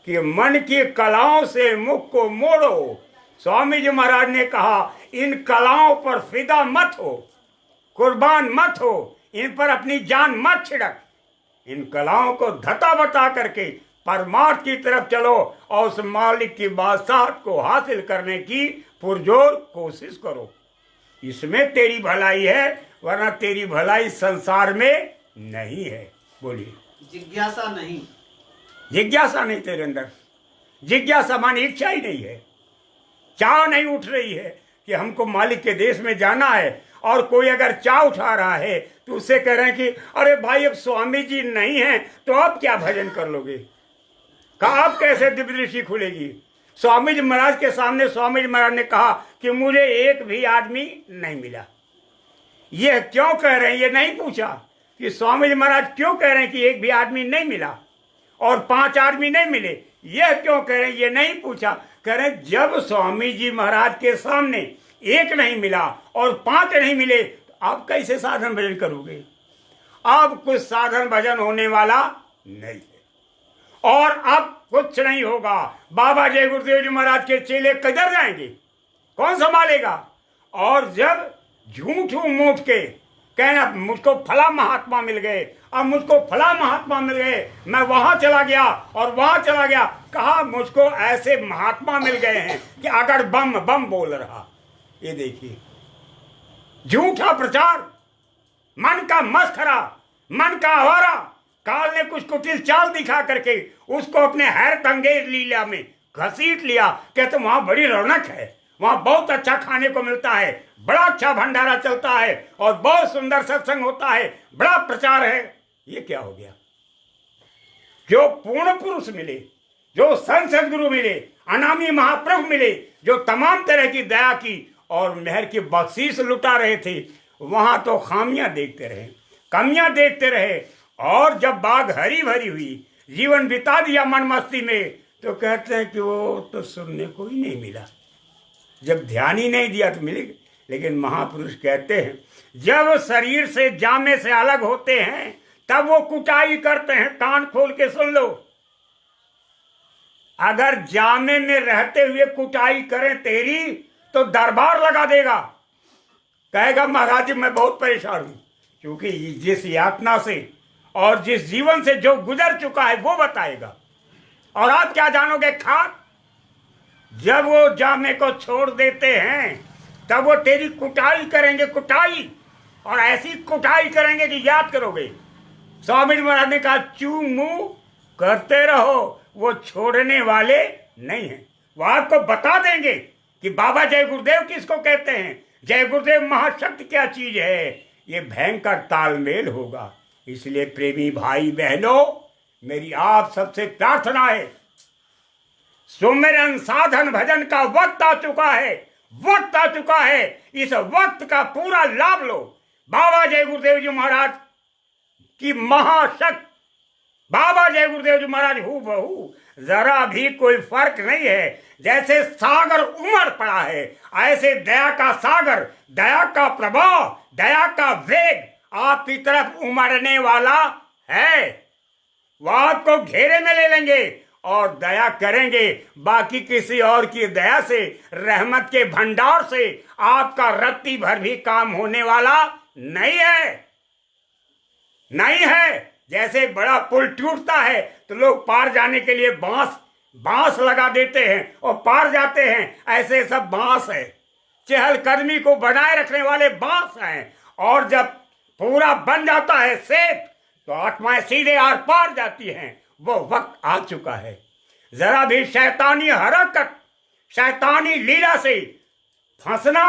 Speaker 1: कि मन की कलाओं से मुख को मोड़ो। स्वामी जी महाराज ने कहा, इन कलाओं पर फिदा मत हो, कुर्बान मत हो, इन पर अपनी जान मत छिड़क। इन कलाओं को धता बता करके परमार्थ की तरफ चलो और उस मालिक की बादशाहत को हासिल करने की पुरजोर कोशिश करो। इसमें तेरी भलाई है, वरना तेरी भलाई संसार में नहीं है। बोलिए।
Speaker 2: जिज्ञासा नहीं,
Speaker 1: जिज्ञासा नहीं तेरे अंदर। जिज्ञासा मानी इच्छा ही नहीं है, चाह नहीं उठ रही है कि हमको मालिक के देश में जाना है। और कोई अगर चाह उठा रहा है तो उससे कह रहे हैं कि अरे भाई अब स्वामी जी नहीं हैं तो आप क्या भजन कर लोगे? कहा आप कैसे दिव्य दृष्टि खुलेगी? स्वामी जी महाराज के सामने स्वामी जी महाराज ने कहा कि मुझे एक भी आदमी नहीं मिला। यह क्यों कह रहे हैं? ये नहीं पूछा कि स्वामी जी महाराज क्यों कह रहे हैं कि एक भी आदमी नहीं मिला और 5 आदमी नहीं मिले। यह क्यों कह रहे हैं? ये नहीं पूछा। कह रहे हैं जब स्वामी जी महाराज के सामने एक नहीं मिला और 5 नहीं मिले तो आप कैसे साधन भजन करोगे? अब कुछ साधन भजन होने वाला नहीं है और अब कुछ नहीं होगा। बाबा जय गुरुदेव जी महाराज के चेले किधर जाएंगे? कौन संभालेगा? और जब झूठ मूठ के कहना मुझको फला महात्मा मिल गए, अब मुझको फला महात्मा मिल गए, मैं वहां चला गया और वहां चला गया, कहा मुझको ऐसे महात्मा मिल गए हैं कि अगर बम बम बोल रहा। ये देखिए झूठा प्रचार, मन का मस्खरा, मन का आवारा। काल ने कुछ कुटिल चाल दिखा करके उसको अपने हैरत अंगेज लीला में घसीट लिया। कहते वहां बड़ी रौनक है, वहां बहुत अच्छा खाने को मिलता है, बड़ा अच्छा भंडारा चलता है और बहुत सुंदर सत्संग होता है, बड़ा प्रचार है। ये क्या हो गया? जो पूर्ण पुरुष मिले, जो संत सद्गुरु मिले, अनामी महाप्रभु मिले, जो तमाम तरह की दया की और मेहर की बख्शीश लुटा रहे थे, वहां तो खामियां देखते रहे, कमियां देखते रहे। और जब बाग हरी भरी हुई, जीवन बिता दिया मन मस्ती में, तो कहते हैं कि वो तो सुनने को ही नहीं मिला। जब ध्यान ही नहीं दिया तो मिलेगा। लेकिन महापुरुष कहते हैं जब शरीर से जामे से अलग होते हैं तब वो कुटाई करते हैं। कान खोल के सुन लो, अगर जामे में रहते हुए कुटाई करें तेरी तो दरबार लगा देगा। कहेगा महाराज जी मैं बहुत परेशान हूं, क्योंकि जिस यातना से और जिस जीवन से जो गुजर चुका है वो बताएगा। और आप क्या जानोगे? खाक जब वो जामे को छोड़ देते हैं तब वो तेरी कुटाई करेंगे, कुटाई, और ऐसी कुटाई करेंगे कि याद करोगे। स्वामी जी महाराज ने कहा चू मुंह करते रहो, वो छोड़ने वाले नहीं है। वो आपको बता देंगे कि बाबा जय गुरुदेव किसको कहते हैं, जय गुरुदेव महाशक्ति क्या चीज है। ये भयंकर तालमेल होगा। इसलिए प्रेमी भाई बहनों, मेरी आप सबसे प्रार्थना है, सुमिरन साधन भजन का वक्त आ चुका है, वक्त आ चुका है। इस वक्त का पूरा लाभ लो। बाबा जय गुरुदेव जी महाराज की महाशक्ति, बाबा जय गुरुदेव जी महाराज हूँ बहू, जरा भी कोई फर्क नहीं है। जैसे सागर उमड़ पड़ा है, ऐसे दया का सागर, दया का प्रभाव, दया का वेग आपकी तरफ उमड़ने वाला है, वो आपको घेरे में ले लेंगे और दया करेंगे। बाकी किसी और की दया से, रहमत के भंडार से आपका रत्ती भर भी काम होने वाला नहीं है, नहीं है। जैसे बड़ा पुल टूटता है तो लोग पार जाने के लिए बांस लगा देते हैं और पार जाते हैं, ऐसे सब बांस है, चहलकदमी को बनाए रखने वाले बांस हैं। और जब पूरा बन जाता है सेत तो आत्माएं सीधे आर पार जाती हैं। वो वक्त आ चुका है। जरा भी शैतानी हरकत, शैतानी लीला से फंसना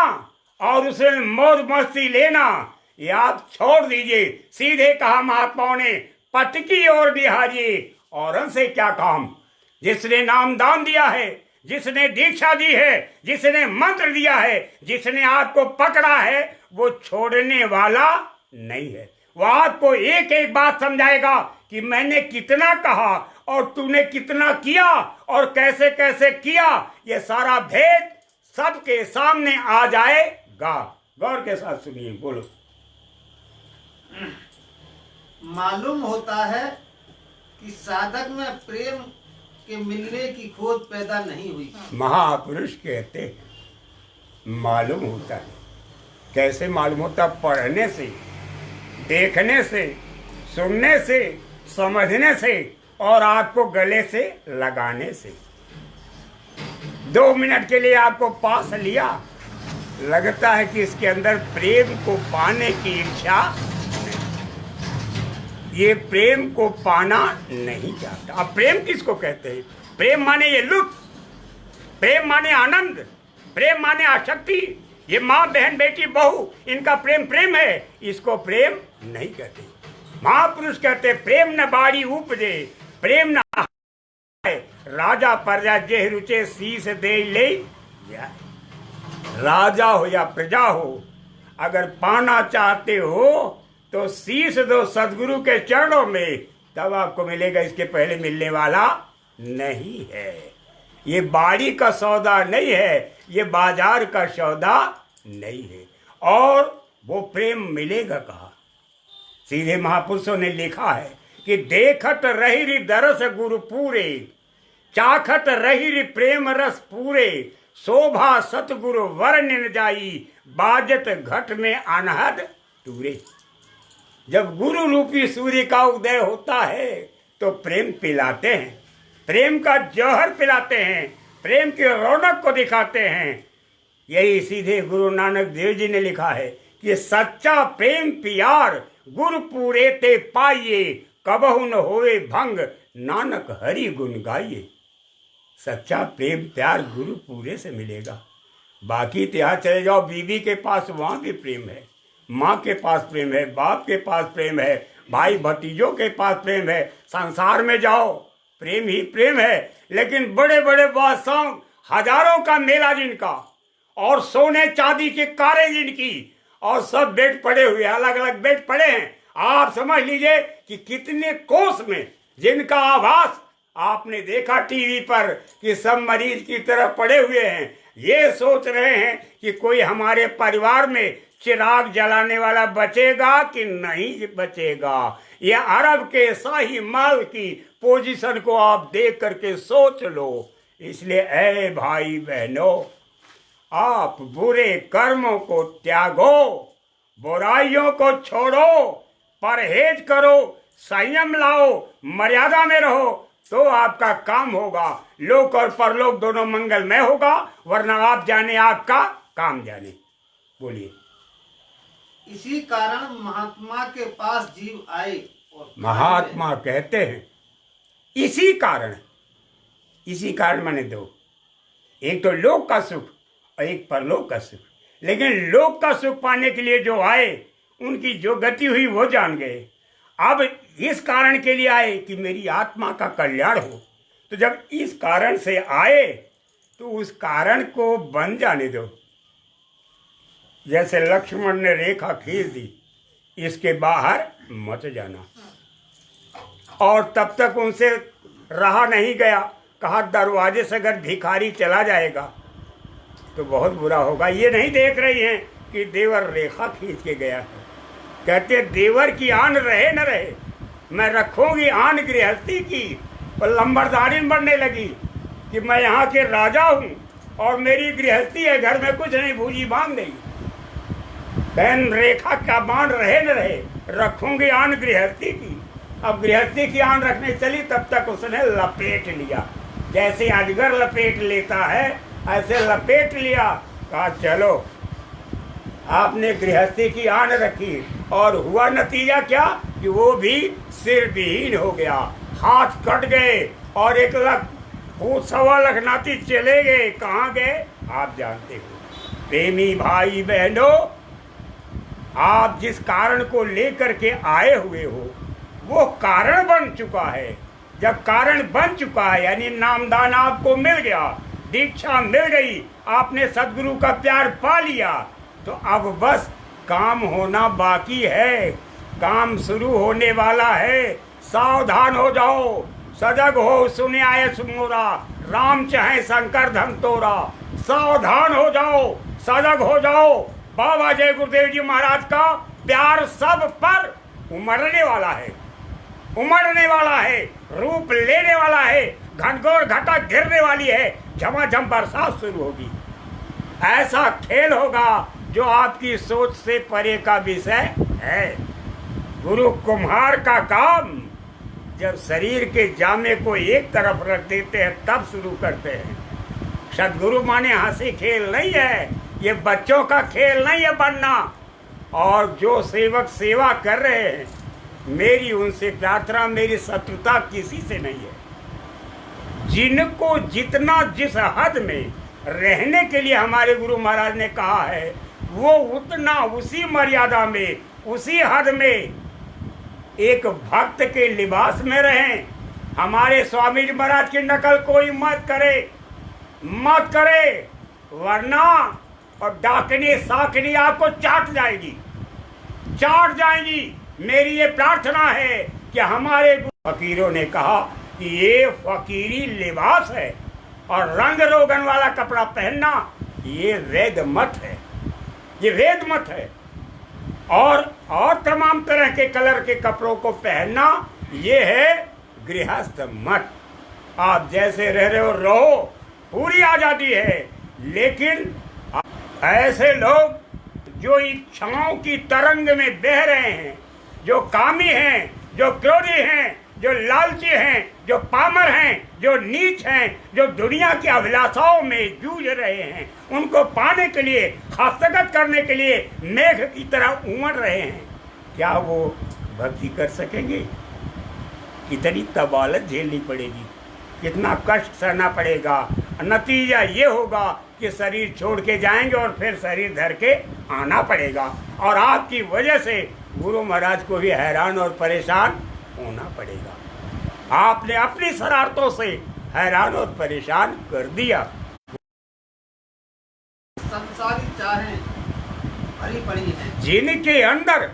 Speaker 1: और उसे मौज मस्ती लेना ये आप छोड़ दीजिए। सीधे कहा महात्माओं ने, पटकी और निहारिए, और उनसे क्या काम। जिसने नामदान दिया है, जिसने दीक्षा दी है, जिसने मंत्र दिया है, जिसने आपको पकड़ा है, वो छोड़ने वाला नहीं है। वो आपको एक एक बात समझाएगा कि मैंने कितना कहा और तूने कितना किया और कैसे कैसे किया। ये सारा भेद सबके सामने आ जाएगा। गौर के साथ सुनिए, बोलो।
Speaker 2: मालूम होता है कि साधक में प्रेम के मिलने की खोज पैदा नहीं हुई।
Speaker 1: महापुरुष कहते हैं मालूम होता है। कैसे मालूम होता? पढ़ने से, देखने से, सुनने से, समझने से और आपको गले से लगाने से। 2 मिनट के लिए आपको पास लिया, लगता है कि इसके अंदर प्रेम को पाने की इच्छा, ये प्रेम को पाना नहीं चाहता। अब प्रेम किसको कहते हैं? प्रेम माने ये लुत्फ, प्रेम माने आनंद, प्रेम माने आसक्ति। ये माँ बहन बेटी बहू, इनका प्रेम प्रेम है, इसको प्रेम नहीं कहते। महापुरुष कहते प्रेम न बाड़ी उपजे, प्रेम न राजा प्रजा जे रुचे शीस दे ले जाए। राजा हो या प्रजा हो, अगर पाना चाहते हो तो शीश दो सदगुरु के चरणों में, तब आपको मिलेगा। इसके पहले मिलने वाला नहीं है। ये बाड़ी का सौदा नहीं है, ये बाजार का सौदा नहीं है। और वो प्रेम मिलेगा कहाँ? सीधे महापुरुषों ने लिखा है कि देखत रही रि दरस गुरु पूरे, चाखत रही रि प्रेम रस पूरे, शोभा सतगुरु वर्णन जाई, बाजत घट में अनहद टूरे। जब गुरु रूपी सूर्य का उदय होता है तो प्रेम पिलाते हैं, प्रेम का जौहर पिलाते हैं, प्रेम की रौनक को दिखाते हैं। यही सीधे गुरु नानक देव जी ने लिखा है कि सच्चा प्रेम प्यार गुरु पूरे ते पाइए, कबहु न होए भंग, नानक हरि गुण गाइए। सच्चा प्रेम प्यार गुरु पूरे से मिलेगा। बाकी तो यहाँ चले जाओ बीवी के पास, वहाँ भी प्रेम है, माँ के पास प्रेम है, बाप के पास प्रेम है, भाई भतीजों के पास प्रेम है, संसार में जाओ प्रेम ही प्रेम है। लेकिन बड़े बड़े बादशाह, हजारों का मेला जिनका, और सोने चांदी की कारें जिनकी, और सब बेड पड़े हुए, अलग अलग बेड पड़े हैं। आप समझ लीजिए कि कितने कोस में जिनका आभास आपने देखा टीवी पर कि सब मरीज की तरह पड़े हुए हैं। ये सोच रहे हैं कि कोई हमारे परिवार में चिराग जलाने वाला बचेगा कि नहीं बचेगा। ये अरब के शाही महल की पोजीशन को आप देख करके सोच लो। इसलिए ऐ भाई बहनों, आप बुरे कर्मों को त्यागो, बुराइयों को छोड़ो, परहेज करो, संयम लाओ, मर्यादा में रहो, तो आपका काम होगा। लोक और परलोक दोनों मंगलमय होगा, वरना आप जाने आपका काम जाने। बोलिए।
Speaker 2: इसी कारण महात्मा के पास जीव आए और
Speaker 1: महात्मा कहते हैं इसी कारण। इसी कारण माने दो, एक तो लोक का सुख और एक परलोक का सुख। लेकिन लोक का सुख पाने के लिए जो आए, उनकी जो गति हुई वो जान गए। अब इस कारण के लिए आए कि मेरी आत्मा का कल्याण हो। तो जब इस कारण से आए तो उस कारण को बन जाने दो। जैसे लक्ष्मण ने रेखा खींच दी, इसके बाहर मत जाना। और तब तक उनसे रहा नहीं गया, कहा दरवाजे से अगर भिखारी चला जाएगा तो बहुत बुरा होगा। ये नहीं देख रही हैं कि देवर रेखा खींच के गया है। कहते देवर की आन रहे न रहे, मैं रखूंगी आन गृहस्थी की। और लंबरदारी बढ़ने लगी कि मैं यहाँ के राजा हूँ और मेरी गृहस्थी है, घर में कुछ नहीं, भूजी बांध नहीं। बहन रेखा का बांध रहे न रहे, रखूंगी आन गृहस्थी की। अब गृहस्थी की आन रखने चली, तब तक उसने लपेट लिया, जैसे अजगर लपेट लेता है ऐसे लपेट लिया। कहा चलो, आपने गृहस्थी की आन रखी और हुआ नतीजा क्या कि वो भी सिर विहीन हो गया, हाथ कट गए और 1 लाख फूट 1.25 लाख नाती चले गए। कहाँ गए आप जानते हो। प्रेमी भाई बहनों, आप जिस कारण को लेकर के आए हुए हो वो कारण बन चुका है। जब कारण बन चुका है यानी नामदान आपको मिल गया, दीक्षा मिल गई, आपने सदगुरु का प्यार पा लिया, तो अब बस काम होना बाकी है। काम शुरू होने वाला है। सावधान हो जाओ, सजग हो, सुने आए सुमोरा, राम चाहे शंकर धन तोरा। सावधान हो जाओ, सजग हो जाओ। बाबा जय गुरुदेव जी महाराज का प्यार सब पर उमड़ने वाला है, उमड़ने वाला है, रूप लेने वाला है। घनघोर घटा गिरने वाली है, झमाझम बरसात शुरू होगी। ऐसा खेल होगा जो आपकी सोच से परे का विषय है। गुरु कुम्हार का काम जब शरीर के जामे को एक तरफ रख देते हैं तब शुरू करते हैं। सदगुरु माने हंसी खेल नहीं है, ये बच्चों का खेल नहीं है बनना। और जो सेवक सेवा कर रहे हैं, मेरी उनसे प्रार्थना, मेरी शत्रुता किसी से नहीं है। जिनको जितना जिस हद में रहने के लिए हमारे गुरु महाराज ने कहा है, वो उतना उसी मर्यादा में, उसी हद में एक भक्त के लिबास में रहें। हमारे स्वामी जी महाराज की नकल कोई मत करे, मत करे, वरना और डाकनी साकनी आपको चाट जाएगी, चाट जाएगी। मेरी ये प्रार्थना है कि हमारे फकीरों ने कहा कि ये फकीरी लिबास है और रंग रोगन वाला कपड़ा पहनना ये वेद मत है, ये वेद मत है। और तमाम तरह के कलर के कपड़ों को पहनना ये है गृहस्थ मत। आप जैसे रह रहे हो रहो, पूरी आजादी है। लेकिन ऐसे लोग जो इच्छाओं की तरंग में बह रहे हैं, जो कामी हैं, जो क्रोधी हैं, जो लालची हैं, जो पामर हैं, जो नीच हैं, जो दुनिया की अभिलाषाओं में जूझ रहे हैं, उनको पाने के लिए, हस्तगत करने के लिए मेघ की तरह उमड़ रहे हैं, क्या वो भक्ति कर सकेंगे? कितनी तबालत झेलनी पड़ेगी, कितना कष्ट सहना पड़ेगा। नतीजा ये होगा कि शरीर छोड़ के जाएंगे और फिर शरीर धर के आना पड़ेगा। और आपकी वजह से गुरु महाराज को भी हैरान और परेशान होना पड़ेगा। आपने अपनी शरारतों से हैरान और परेशान कर दिया।
Speaker 2: संसारी चाहें भरी पड़ी हैं,
Speaker 1: जिनके अंदर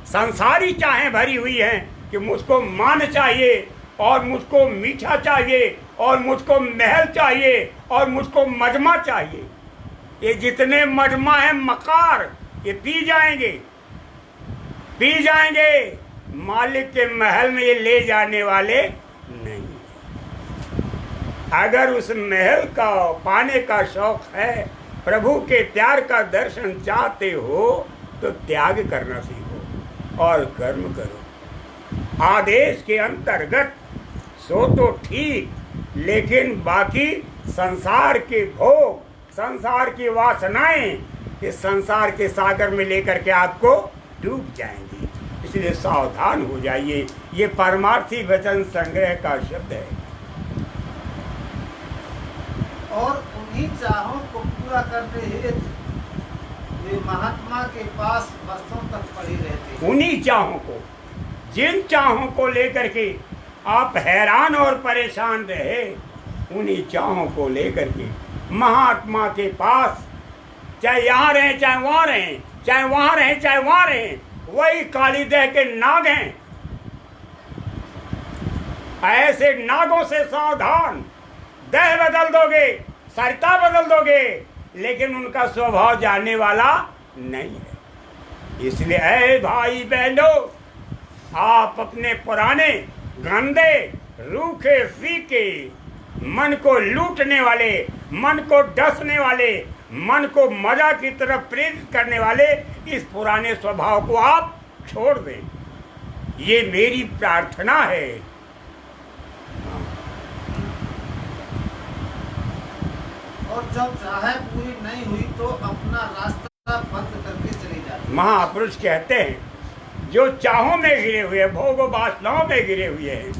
Speaker 1: संसारी चाहें भरी हुई हैं कि मुझको मान चाहिए और मुझको मीठा चाहिए और मुझको महल चाहिए और मुझको मजमा चाहिए। ये जितने मजमा हैं मकार, ये पी जाएंगे, पी जाएंगे। मालिक के महल में ये ले जाने वाले नहीं। अगर उस महल का पाने का शौक है, प्रभु के प्यार का दर्शन चाहते हो, तो त्याग करना सीखो और कर्म करो। आदेश के अंतर्गत सो तो ठीक, लेकिन बाकी संसार के भोग, संसार की वासनाएं इस संसार के सागर में लेकर के आपको डूब जाएंगी। इसलिए सावधान हो जाइए। ये परमार्थी वचन संग्रह का शब्द है।
Speaker 2: और उन्हीं चाहों को पूरा करने हेतु वे महात्मा के पास वर्षों तक पड़े रहते।
Speaker 1: उन्हीं चाहों को, जिन चाहों को लेकर के आप हैरान और परेशान रहे, उन्हीं चाहों को लेकर के महात्मा के पास, चाहे यहाँ रहें चाहे वहाँ रहें, चाहे वहाँ रहें चाहे वहाँ रहें, वही काली देह के नाग हैं। ऐसे नागों से सावधान। देह बदल दोगे, सरिता बदल दोगे, लेकिन उनका स्वभाव जानने वाला नहीं है। इसलिए ऐ भाई बहनों, आप अपने पुराने गंदे रूखे फीके मन को लूटने वाले, मन को डसने वाले, मन को मजा की तरफ प्रेरित करने वाले इस पुराने स्वभाव को आप छोड़ दें। ये मेरी प्रार्थना है।
Speaker 2: और जब चाहे पूरी नहीं हुई तो अपना रास्ता बंद करके चली जाती।
Speaker 1: महापुरुष कहते हैं जो चाहों में घिरे हुए, भोग वासनाओं में घिरे हुए हैं,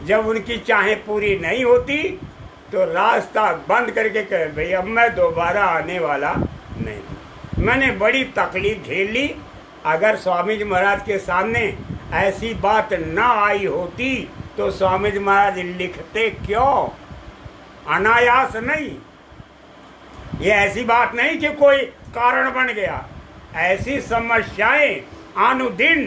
Speaker 1: जब उनकी चाहें पूरी नहीं होती तो रास्ता बंद करके कहे भाई अब मैं दोबारा आने वाला नहीं। मैंने बड़ी तकलीफ झेल ली। अगर स्वामी जी महाराज के सामने ऐसी बात ना आई होती तो स्वामी जी महाराज लिखते क्यों? अनायास नहीं। ये ऐसी बात नहीं कि कोई कारण बन गया। ऐसी समस्याएं अनुदिन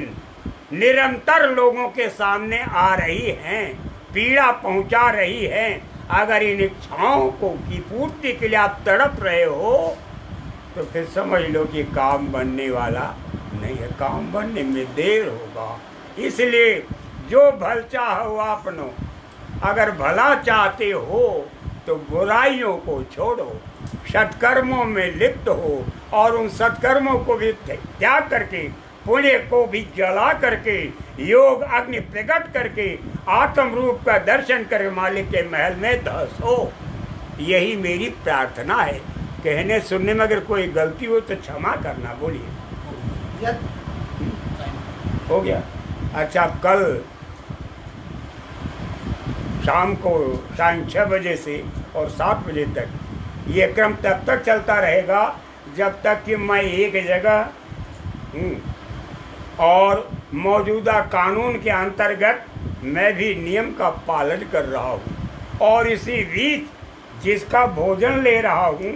Speaker 1: निरंतर लोगों के सामने आ रही हैं, पीड़ा पहुंचा रही हैं। अगर इन इच्छाओं को की पूर्ति के लिए आप तड़प रहे हो तो फिर समझ लो कि काम बनने वाला नहीं है, काम बनने में देर होगा। इसलिए जो भल चाहो आपनो, अगर भला चाहते हो तो बुराइयों को छोड़ो, सत्कर्मों में लिप्त हो और उन सत्कर्मों को भी त्याग करके, पुण्य को भी जला करके, योग अग्नि प्रकट करके आत्म रूप का दर्शन करके मालिक के महल में धसो। यही मेरी प्रार्थना है। कहने सुनने में अगर कोई गलती हो तो क्षमा करना। बोलिए। हो गया? अच्छा, कल शाम को 6:30 बजे से और 7 बजे तक ये क्रम तब तक चलता रहेगा जब तक कि मैं एक जगह और मौजूदा कानून के अंतर्गत मैं भी नियम का पालन कर रहा हूँ। और इसी बीच जिसका भोजन ले रहा हूँ,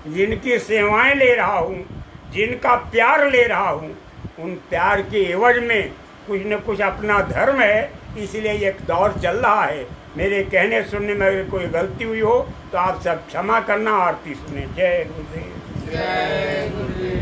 Speaker 1: जिनकी सेवाएं ले रहा हूँ, जिनका प्यार ले रहा हूँ, उन प्यार के एवज में कुछ न कुछ अपना धर्म है। इसलिए एक दौर चल रहा है। मेरे कहने सुनने में अगर कोई गलती हुई हो तो आप सब क्षमा करना। आरती सुने। जय गुरुदेव।
Speaker 3: जय गुरुदेव।